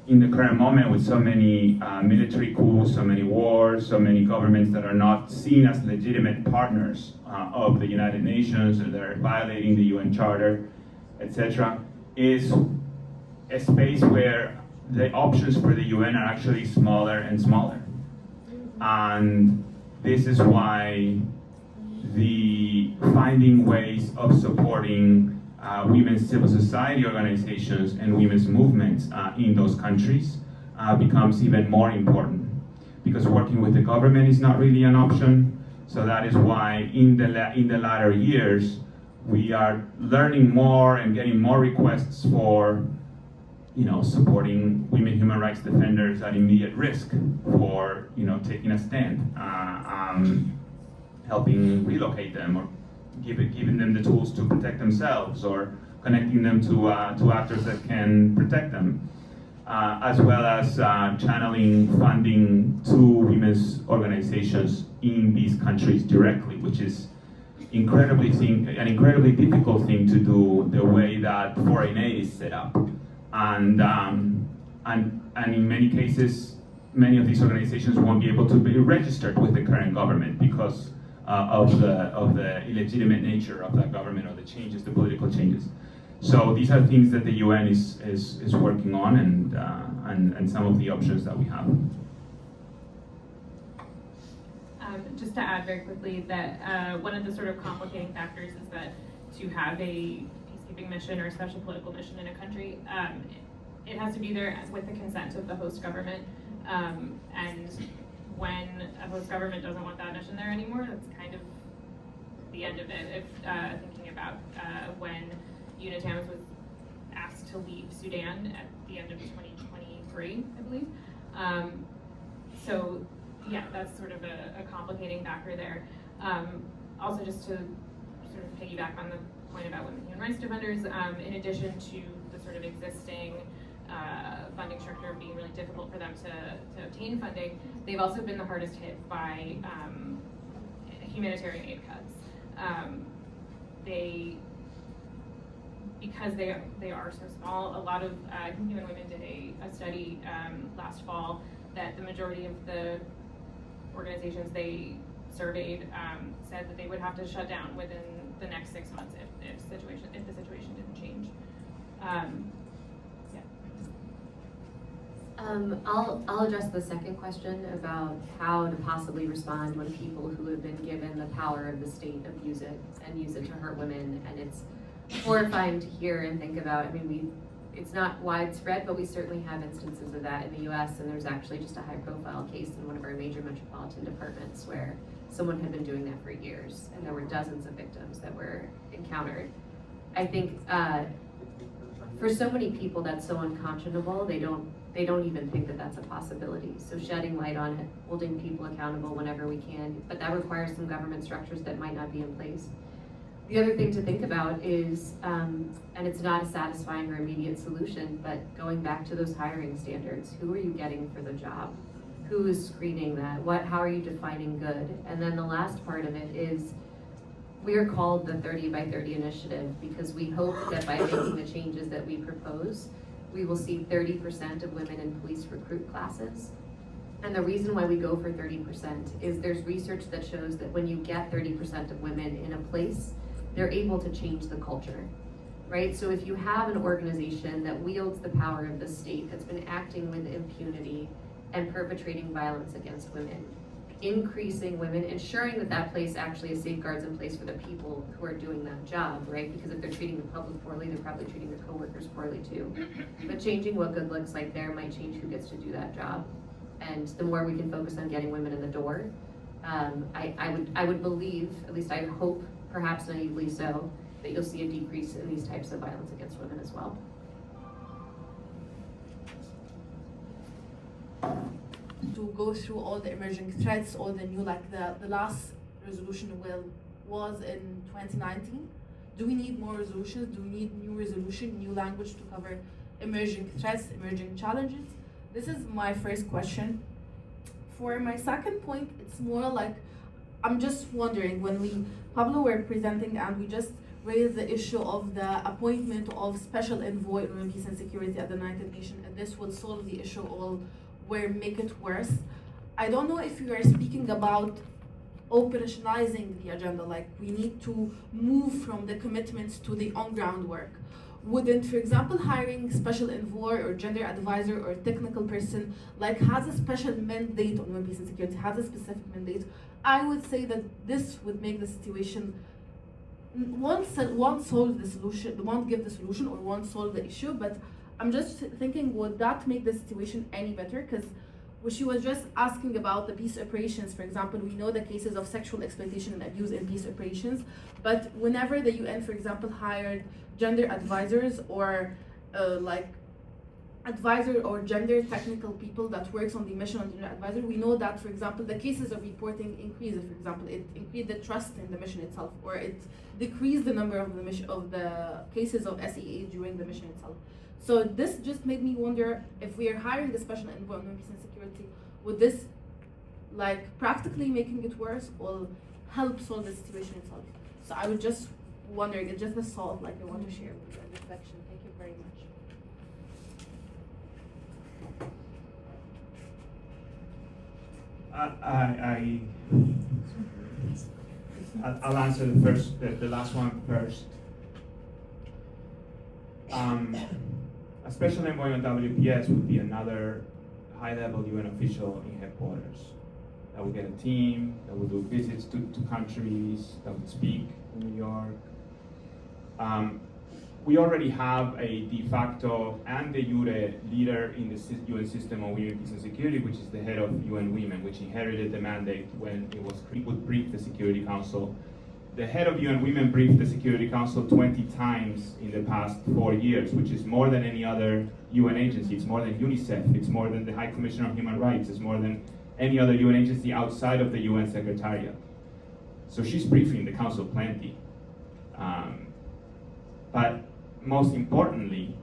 in the current moment, with so many military coups, so many wars, so many governments that are not seen as legitimate partners of the United Nations, or they're violating the UN Charter, etc., is a space where the options for the UN are actually smaller and smaller. And this is why the finding ways of supporting women's civil society organizations and women's movements in those countries becomes even more important, because working with the government is not really an option. So that is why in the latter years we are learning more and getting more requests for supporting women human rights defenders at immediate risk for taking a stand, helping relocate them, or giving them the tools to protect themselves, or connecting them to actors that can protect them, as well as channeling funding to women's organizations in these countries directly, which is an incredibly difficult thing to do the way that foreign aid is set up. And in many cases, many of these organizations won't be able to be registered with the current government because of the illegitimate nature of that government, or the political changes. So these are things that the UN is working on, and some of the options that we have. Just to add very quickly that one of the sort of complicating factors is that to have a peacekeeping mission or a special political mission in a country, it has to be there with the consent of the host government. And when a host government doesn't want that mission there anymore, that's kind of the end of it. If thinking about when UNITAMS was asked to leave Sudan at the end of 2023, I believe. So yeah, that's sort of a complicating factor there. Also, just to sort of piggyback on the point about women human rights defenders, in addition to the sort of existing funding structure being really difficult for them to obtain funding, they've also been the hardest hit by humanitarian aid cuts. Because they are so small, a lot of Human Women did a study last fall that the majority of the organizations they surveyed said that they would have to shut down within the next 6 months if the situation didn't change. I'll address the second question about how to possibly respond when people who have been given the power of the state abuse it and use it to hurt women. And it's horrifying to hear and think about. I mean, it's not widespread, but we certainly have instances of that in the US, and there's actually just a high-profile case in one of our major metropolitan departments where someone had been doing that for years, and there were dozens of victims that were encountered. I think for so many people that's so unconscionable, they don't even think that that's a possibility. So shedding light on it, holding people accountable whenever we can, but that requires some government structures that might not be in place. The other thing to think about is, and it's not a satisfying or immediate solution, but going back to those hiring standards, who are you getting for the job? Who is screening that? How are you defining good? And then the last part of it is, we are called the 30 by 30 initiative because we hope that by making the changes that we propose, we will see 30% of women in police recruit classes. And the reason why we go for 30% is there's research that shows that when you get 30% of women in a place, they're able to change the culture, right? So if you have an organization that wields the power of the state that's been acting with impunity and perpetrating violence against women, increasing women, ensuring that that place actually has safeguards in place for the people who are doing that job, right? Because if they're treating the public poorly, they're probably treating their coworkers poorly too. But changing what good looks like there might change who gets to do that job. And the more we can focus on getting women in the door, I would believe, at least I hope, perhaps naively so, that you'll see a decrease in these types of violence against women as well. To go through all the emerging threats, all the new, like the last resolution was in 2019. Do we need more resolutions? Do we need new resolution, new language to cover emerging threats, emerging challenges? This is my first question. For my second point, it's more like, I'm just wondering, when Pablo were presenting and we just raised the issue of the appointment of special envoy on peace and security at the United Nations, and this would solve the issue or make it worse. I don't know if you are speaking about operationalizing the agenda, like we need to move from the commitments to the on-ground work. Wouldn't, for example, hiring special envoy or gender advisor or technical person like has a special mandate on peace and security, has a specific mandate, I would say that this would make the situation, won't solve the solution, won't give the solution or won't solve the issue, but I'm just thinking, would that make the situation any better? Because she was just asking about the peace operations, for example, we know the cases of sexual exploitation and abuse in peace operations, but whenever the UN, for example, hired gender advisors or advisor or gender technical people that works on the mission on gender advisor, we know that, for example, the cases of reporting increased. For example, it increased the trust in the mission itself, or it decreased the number of the cases of SEA during the mission itself. So this just made me wonder, if we are hiring the special envoy on peace and security, would this practically making it worse or help solve the situation itself? So I was just wondering, it's just a thought I want to share with you, a reflection. Thank you very much. I'll answer the last one first. A special envoy on WPS would be another high-level UN official in headquarters. That would get a team, that would do visits to countries, that would speak in New York. We already have a de facto and de jure leader in the UN system on women, peace and security, which is the head of UN Women, which inherited the mandate when it would brief the Security Council. The head of UN Women briefed the Security Council 20 times in the past 4 years, which is more than any other UN agency. It's more than UNICEF, it's more than the High Commissioner of Human Rights, it's more than any other UN agency outside of the UN Secretariat. So she's briefing the Council plenty. But most importantly,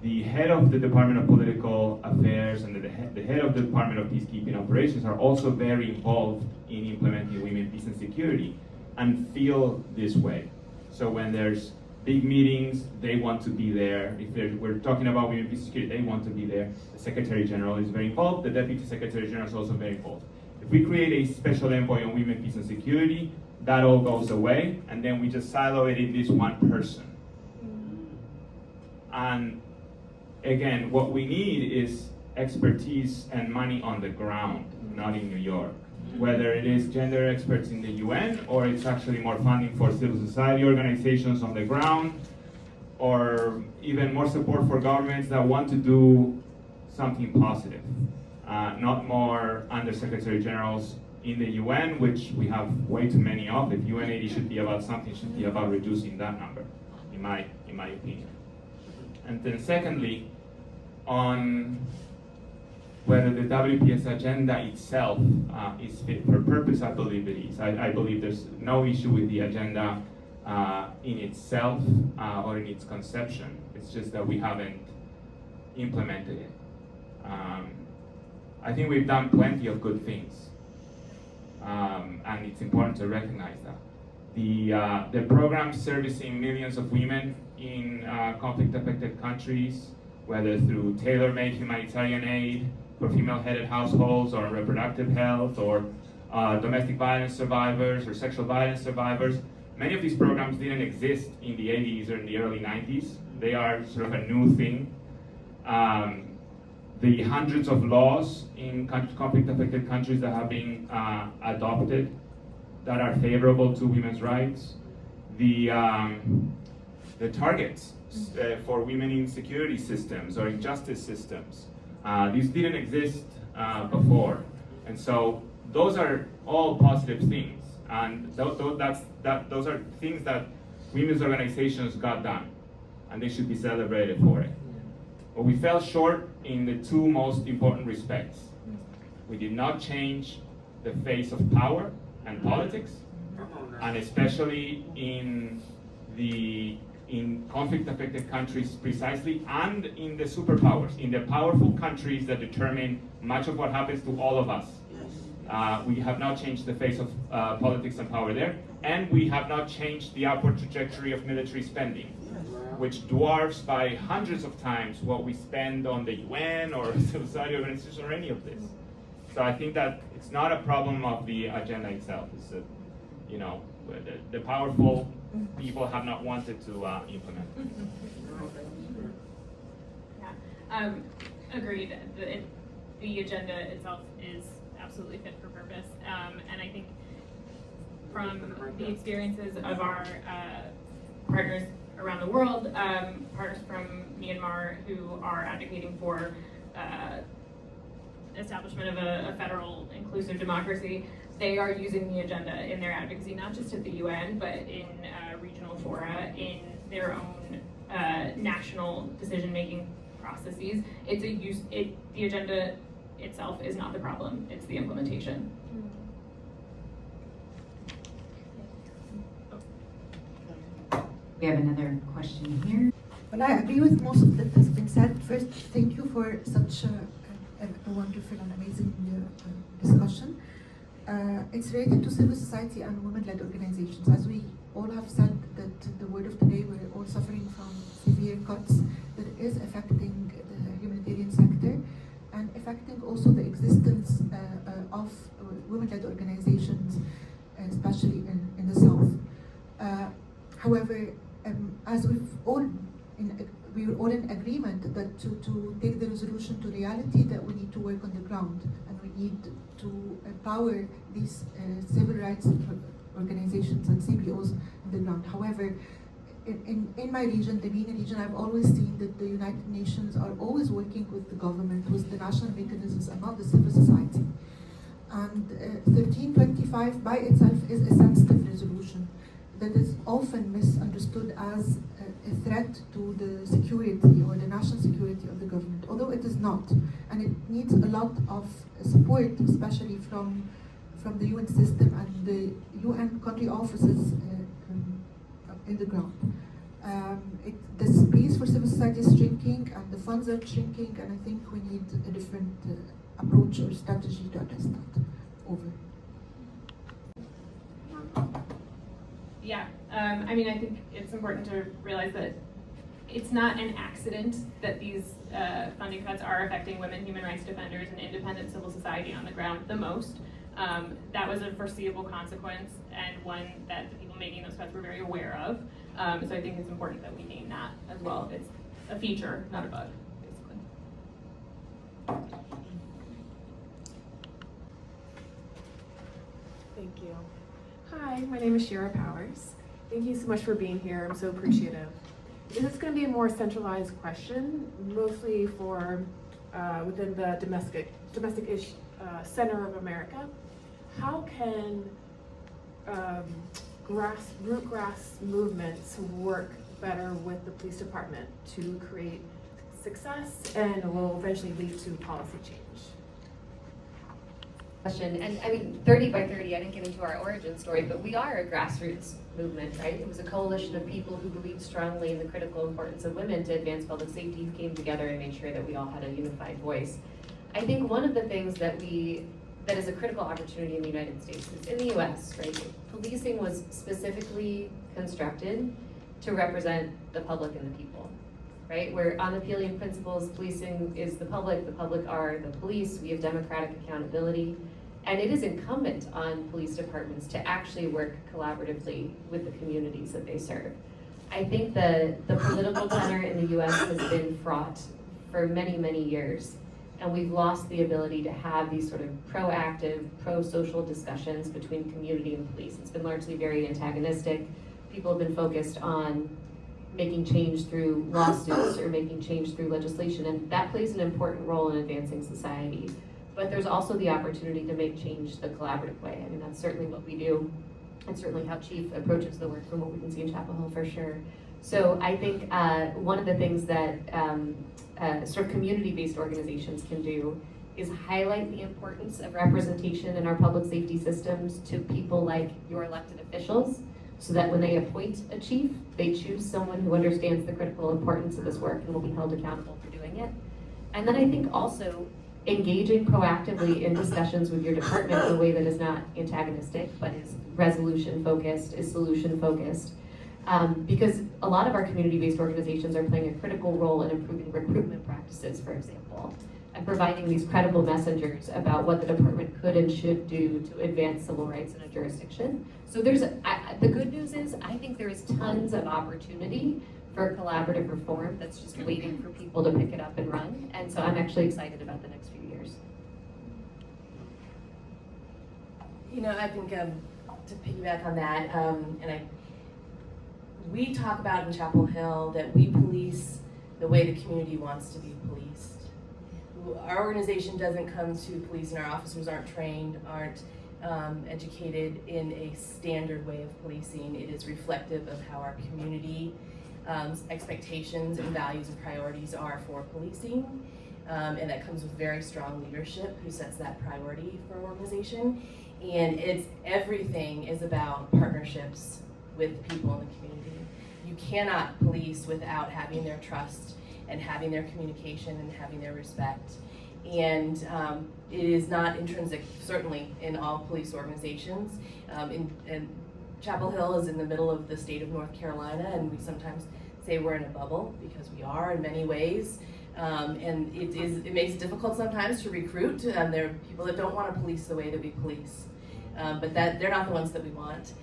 the head of the Department of Political Affairs and the head of the Department of Peacekeeping Operations are also very involved in implementing women, peace and security, and feel this way. So when there's big meetings, they want to be there. If we're talking about women, peace and security, they want to be there. The Secretary General is very involved. The Deputy Secretary General is also very involved. If we create a special envoy on women, peace and security, that all goes away, and then we just silo it in this one person. And again, what we need is expertise and money on the ground, not in New York. Whether it is gender experts in the UN, or it's actually more funding for civil society organizations on the ground, or even more support for governments that want to do something positive. Not more Undersecretary Generals in the UN, which we have way too many of. If UN80 should be about something, it should be about reducing that number, in my opinion. And then secondly, on whether the WPS agenda itself is fit for purpose, I believe it is. I believe there's no issue with the agenda in itself or in its conception. It's just that we haven't implemented it. I think we've done plenty of good things, and it's important to recognize that. The programs servicing millions of women in conflict-affected countries, whether through tailor-made humanitarian aid for female-headed households or reproductive health or domestic violence survivors or sexual violence survivors, many of these programs didn't exist in the 80s or in the early 90s. They are sort of a new thing. The hundreds of laws in conflict-affected countries that have been adopted that are favorable to women's rights, the targets for women in security systems or in justice systems, these didn't exist before, and so those are all positive things, and those are things that women's organizations got done, and they should be celebrated for it. But we fell short in the two most important respects. We did not change the face of power and politics, and especially in conflict-affected countries precisely, and in the superpowers, in the powerful countries that determine much of what happens to all of us. We have not changed the face of politics and power there, and we have not changed the upward trajectory of military spending, which dwarfs by hundreds of times what we spend on the UN or civil society organizations or any of this. So I think that it's not a problem of the agenda itself. It's that, the powerful people have not wanted to implement it. Yeah, agreed. The agenda itself is absolutely fit for purpose, and I think from the experiences of our partners around the world, partners from Myanmar who are advocating for establishment of a federal inclusive democracy, they are using the agenda in their advocacy, not just at the UN, but in regional fora, in their own national decision-making processes. The agenda itself is not the problem, it's the implementation. We have another question here. Well, I agree with most of that has been said. First, thank you for such a wonderful and amazing discussion. It's related to civil society and women-led organizations. As we all have said, that the word of the day, we're all suffering from severe cuts that is affecting the humanitarian sector and affecting also the existence of women-led organizations, especially in the South. However, as we were all in agreement that to take the resolution to reality, that we need to work on the ground and we need to empower these civil rights organizations and CBOs on the ground. However, in my region, the MENA region, I've always seen that the United Nations are always working with the government, with the national mechanisms, and not the civil society. And 1325 by itself is a sensitive resolution that is often misunderstood as a threat to the security or the national security of the government, although it is not. And it needs a lot of support, especially from the UN system and the UN country offices in the ground. The space for civil society is shrinking and the funds are shrinking, and I think we need a different approach or strategy to address that. Over. Yeah, I mean, I think it's important to realize that it's not an accident that these funding cuts are affecting women, human rights defenders, and independent civil society on the ground the most. That was a foreseeable consequence and one that the people making those cuts were very aware of. So I think it's important that we name that as well. It's a feature, not a bug, basically. Thank you. Hi, my name is Shira Powers. Thank you so much for being here. I'm so appreciative. This is going to be a more centralized question, mostly for within the domestic-ish center of America. How can root-grass movements work better with the police department to create success and will eventually lead to policy change? And I mean, 30 by 30, I didn't get into our origin story, but we are a grassroots movement, right? It was a coalition of people who believed strongly in the critical importance of women to advance public safety, who came together and made sure that we all had a unified voice. I think one of the things that is a critical opportunity in the United States is in the US, right? Policing was specifically constructed to represent the public and the people, right? Where on the Pelian principles, policing is the public are the police, we have democratic accountability, and it is incumbent on police departments to actually work collaboratively with the communities that they serve. I think the political tenor in the US has been fraught for many, many years, and we've lost the ability to have these sort of proactive, pro-social discussions between community and police. It's been largely very antagonistic. People have been focused on making change through lawsuits or making change through legislation, and that plays an important role in advancing society. But there's also the opportunity to make change the collaborative way. I mean, that's certainly what we do. It's certainly how Chief approaches the work from what we can see in Chapel Hill for sure. So I think one of the things that sort of community-based organizations can do is highlight the importance of representation in our public safety systems to people like your elected officials, so that when they appoint a chief, they choose someone who understands the critical importance of this work and will be held accountable for doing it. And then I think also engaging proactively in discussions with your department in a way that is not antagonistic, but is resolution-focused, is solution-focused. Because a lot of our community-based organizations are playing a critical role in improving recruitment practices, for example, and providing these credible messengers about what the department could and should do to advance civil rights in a jurisdiction. So the good news is, I think there is tons of opportunity for collaborative reform that's just waiting for people to pick it up and run. And so I'm actually excited about the next few years. You know, I think to piggyback on that, we talk about in Chapel Hill that we police the way the community wants to be policed. Our organization doesn't come to police, and our officers aren't trained, aren't educated in a standard way of policing. It is reflective of how our community expectations and values and priorities are for policing. And that comes with very strong leadership who sets that priority for an organization. And everything is about partnerships with people in the community. You cannot police without having their trust and having their communication and having their respect. And it is not intrinsic, certainly, in all police organizations. And Chapel Hill is in the middle of the state of North Carolina, and we sometimes say we're in a bubble because we are in many ways. And it makes it difficult sometimes to recruit. There are people that don't want to police the way that we police, but they're not the ones that we want.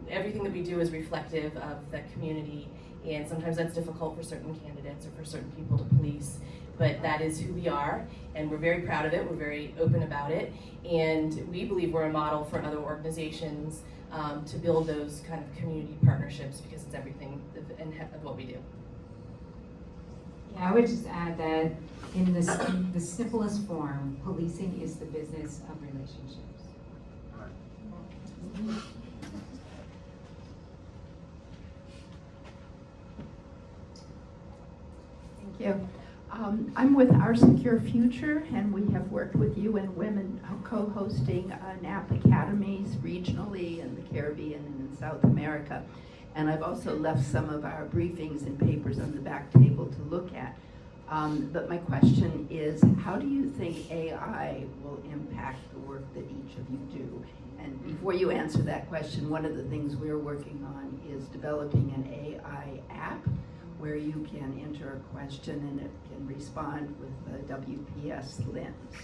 Everything that we do is reflective of the community, and sometimes that's difficult for certain candidates or for certain people to police, but that is who we are, and we're very proud of it, we're very open about it, and we believe we're a model for other organizations to build those kind of community partnerships, because it's everything of what we do. Yeah, I would just add that in the simplest form, policing is the business of relationships. Thank you. I'm with Our Secure Future, and we have worked with UN Women co-hosting NAP academies regionally in the Caribbean and in South America. And I've also left some of our briefings and papers on the back table to look at. But my question is, how do you think AI will impact the work that each of you do? And before you answer that question, one of the things we're working on is developing an AI app where you can enter a question and it can respond with the WPS lens.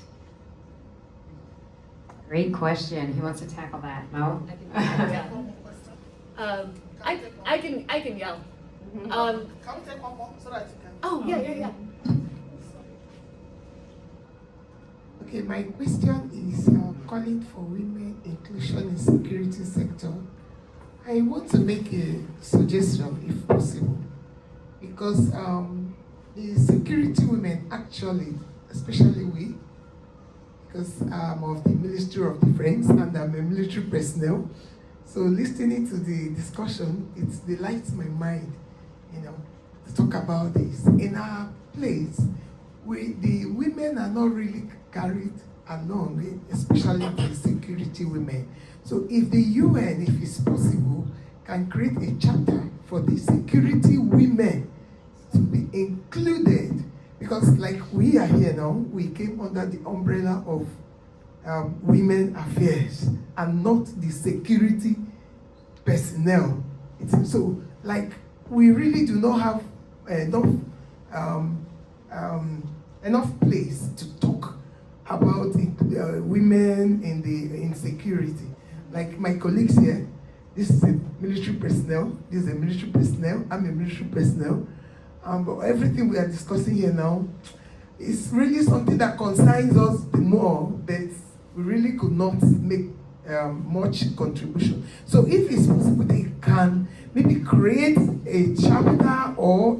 Great question. Who wants to tackle that? Mo? I can yell. Can we take one more so that you can? Oh, yeah. Okay, my question is calling for women inclusion in security sector. I want to make a suggestion, if possible, because the security women actually, especially we, because I'm of the Ministry of Defense and I'm a military personnel, so listening to the discussion, it delights my mind, to talk about this. In our place, the women are not really carried along, especially the security women. So if the UN, if it's possible, can create a chapter for the security women to be included, because like we are here now, we came under the umbrella of women affairs and not the security personnel. So like we really do not have enough place to talk about women in security. Like my colleagues here, this is a military personnel, this is a military personnel, I'm a military personnel. But everything we are discussing here now is really something that concerns us the more, but we really could not make much contribution. So if it's possible, they can maybe create a chapter or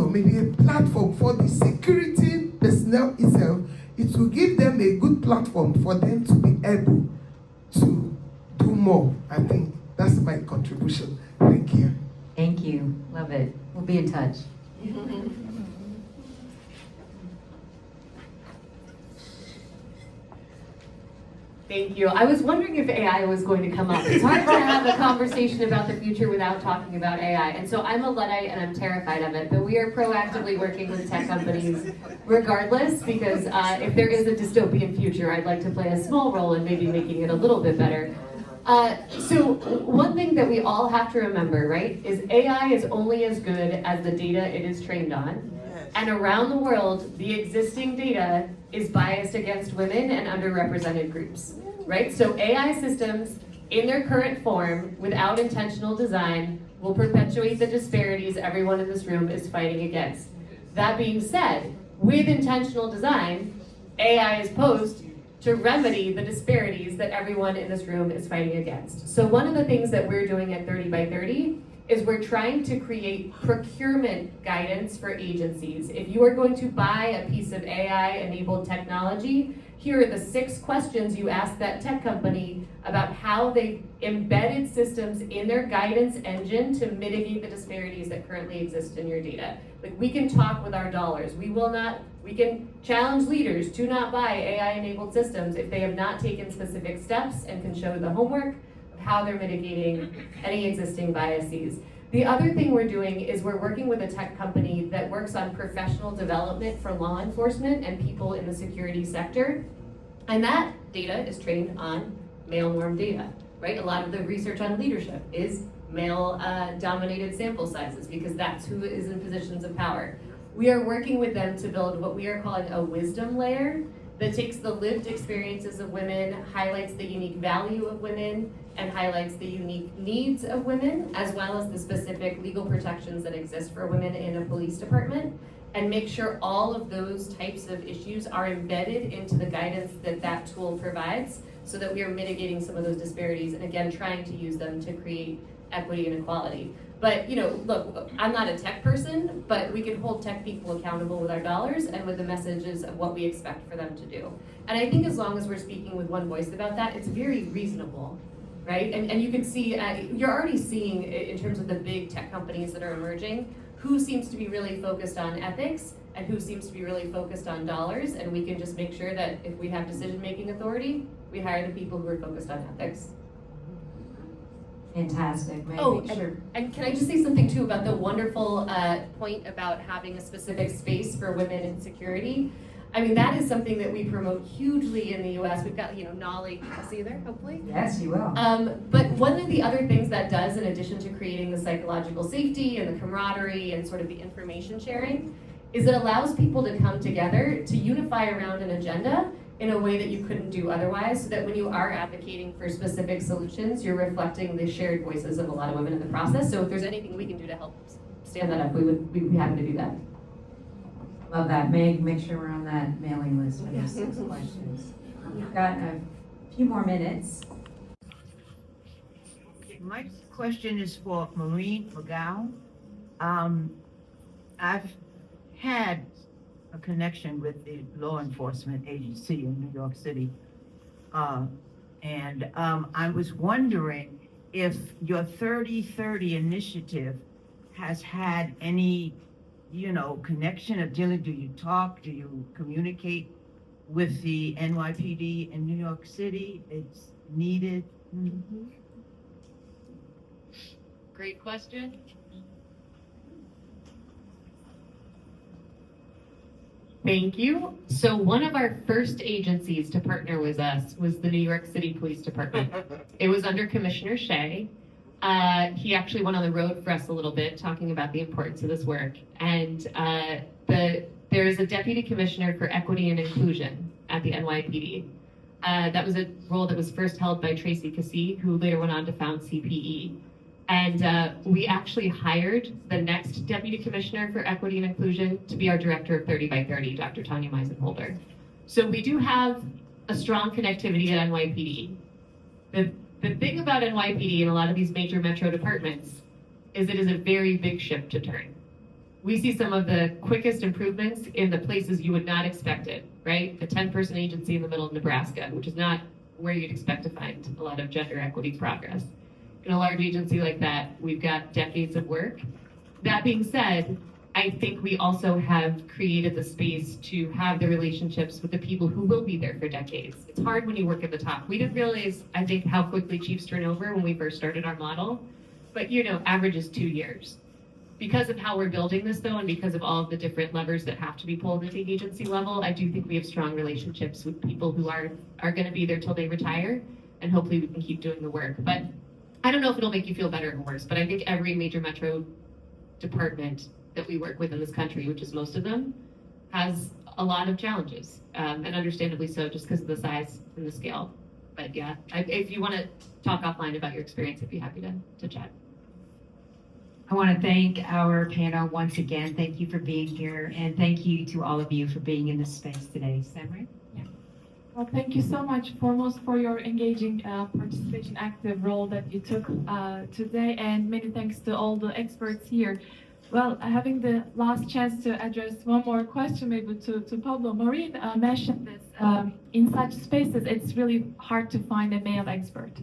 maybe a platform for the security personnel itself. It will give them a good platform for them to be able to do more. I think that's my contribution. Thank you. Thank you. Love it. We'll be in touch. Thank you. I was wondering if AI was going to come up. It's hard to have a conversation about the future without talking about AI. And so I'm a Luddite and I'm terrified of it, but we are proactively working with tech companies regardless, because if there is a dystopian future, I'd like to play a small role in maybe making it a little bit better. So one thing that we all have to remember, right, is AI is only as good as the data it is trained on. And around the world, the existing data is biased against women and underrepresented groups, right? So AI systems in their current form, without intentional design, will perpetuate the disparities everyone in this room is fighting against. That being said, with intentional design, AI is posed to remedy the disparities that everyone in this room is fighting against. So one of the things that we're doing at 30 by 30 is we're trying to create procurement guidance for agencies. If you are going to buy a piece of AI-enabled technology, here are the 6 questions you ask that tech company about how they embedded systems in their guidance engine to mitigate the disparities that currently exist in your data. Like, we can talk with our dollars. We can challenge leaders to not buy AI-enabled systems if they have not taken specific steps and can show the homework of how they're mitigating any existing biases. The other thing we're doing is we're working with a tech company that works on professional development for law enforcement and people in the security sector. And that data is trained on male norm data, right? A lot of the research on leadership is male dominated sample sizes, because that's who is in positions of power. We are working with them to build what we are calling a wisdom layer that takes the lived experiences of women, highlights the unique value of women, and highlights the unique needs of women, as well as the specific legal protections that exist for women in a police department, and make sure all of those types of issues are embedded into the guidance that that tool provides, so that we are mitigating some of those disparities, and again, trying to use them to create equity and equality. But, you know, look, I'm not a tech person, but we can hold tech people accountable with our dollars and with the messages of what we expect for them to do. And I think as long as we're speaking with one voice about that, it's very reasonable, right? And you can see, you're already seeing in terms of the big tech companies that are emerging, who seems to be really focused on ethics and who seems to be really focused on dollars. And we can just make sure that if we have decision-making authority, we hire the people who are focused on ethics. Fantastic. And can I just say something too about the wonderful point about having a specific space for women in security? I mean, that is something that we promote hugely in the US. We've got, Nolly, I'll see you there, hopefully. Yes, you will. But one of the other things that does, in addition to creating the psychological safety and the camaraderie and sort of the information sharing, is it allows people to come together to unify around an agenda in a way that you couldn't do otherwise, so that when you are advocating for specific solutions, you're reflecting the shared voices of a lot of women in the process. So if there's anything we can do to help stand that up, we'd be happy to do that. Love that. Make sure we're on that mailing list for those 6 questions. We've got a few more minutes. My question is for Maureen McGowan. I've had a connection with the law enforcement agency in New York City. And I was wondering if your 30/30 initiative has had any, connection of dealing, do you talk, do you communicate with the NYPD in New York City. It's needed. Great question. Thank you. So one of our first agencies to partner with us was the New York City Police Department. It was under Commissioner Shea. He actually went on the road for us a little bit, talking about the importance of this work. And there is a deputy commissioner for equity and inclusion at the NYPD. That was a role that was first held by Tracy Cassie, who later went on to found CPE. And we actually hired the next deputy commissioner for equity and inclusion to be our director of 30 by 30, Dr. Tanya Meisenholder. So we do have a strong connectivity at NYPD. The thing about NYPD and a lot of these major metro departments is it is a very big ship to turn. We see some of the quickest improvements in the places you would not expect it, right? A 10-person agency in the middle of Nebraska, which is not where you'd expect to find a lot of gender equity progress. In a large agency like that, we've got decades of work. That being said, I think we also have created the space to have the relationships with the people who will be there for decades. It's hard when you work at the top. We didn't realize, I think, how quickly chiefs turn over when we first started our model, but average is 2 years. Because of how we're building this though, and because of all of the different levers that have to be pulled at the agency level, I do think we have strong relationships with people who are gonna be there till they retire, and hopefully we can keep doing the work. But I don't know if it'll make you feel better or worse, but I think every major metro department that we work with in this country, which is most of them, has a lot of challenges, and understandably so, just because of the size and the scale. But yeah, if you want to talk offline about your experience, I'd be happy to chat. I want to thank our panel once again. Thank you for being here, and thank you to all of you for being in this space today. Samri? Well, thank you so much, foremost, for your engaging participation, active role that you took today, and many thanks to all the experts here. Well, having the last chance to address one more question, maybe to Pablo. Maureen mentioned this. In such spaces, it's really hard to find a male expert.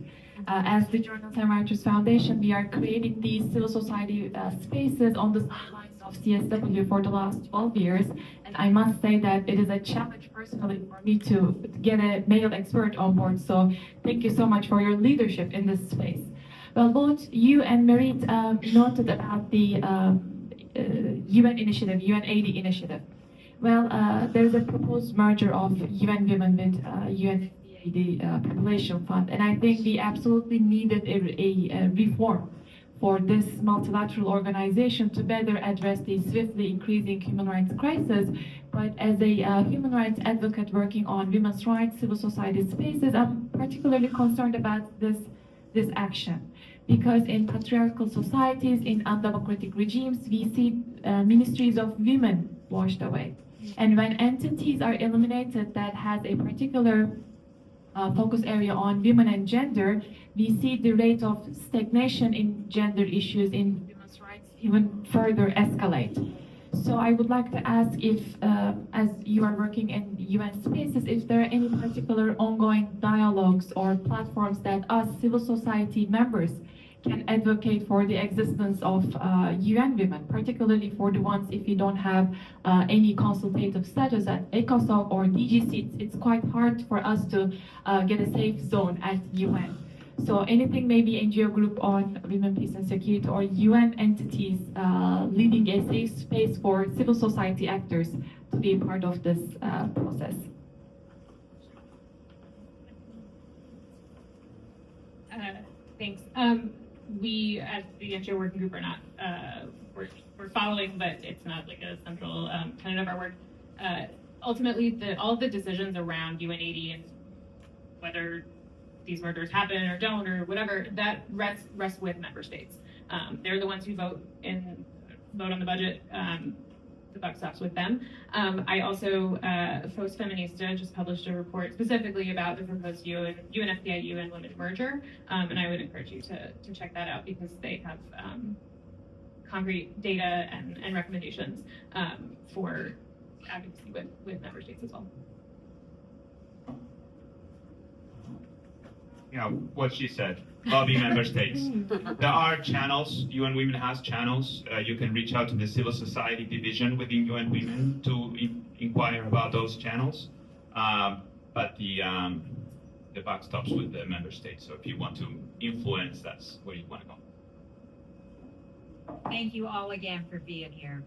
As the Journalists and Writers Foundation, we are creating these civil society spaces on the sidelines of CSW for the last 12 years. And I must say that it is a challenge personally for me to get a male expert on board. So thank you so much for your leadership in this space. Well, both you and Merit noted about the UN initiative, UN80 initiative. Well, there's a proposed merger of UN Women with UNFPA, the Population Fund, and I think we absolutely needed a reform for this multilateral organization to better address the swiftly increasing human rights crisis. But as a human rights advocate working on women's rights, civil society spaces, I'm particularly concerned about this action. Because in patriarchal societies, in undemocratic regimes, we see ministries of women washed away. And when entities are eliminated that has a particular focus area on women and gender, we see the rate of stagnation in gender issues in women's rights even further escalate. So I would like to ask if, as you are working in UN spaces, if there are any particular ongoing dialogues or platforms that us civil society members can advocate for the existence of UN women, particularly for the ones if you don't have any consultative status at ECOSOC or DGC, it's quite hard for us to get a safe zone at UN. So anything maybe NGO group on women, peace and security, or UN entities leading a safe space for civil society actors to be a part of this process. Thanks. We, as the NGO working group, are not, we're following, but it's not like a central tenet of our work. Ultimately, all the decisions around UN80 and whether these murders happen or don't or whatever, that rests with member states. They're the ones who vote on the budget. The buck stops with them. I also, Post Feminista just published a report specifically about the proposed UNFPA UN Women merger, and I would encourage you to check that out because they have concrete data and recommendations for advocacy with member states as well. Yeah, what she said, lobby member states. There are channels, UN Women has channels. You can reach out to the civil society division within UN Women to inquire about those channels. But the buck stops with the member states. So if you want to influence, that's where you want to go. Thank you all again for being here.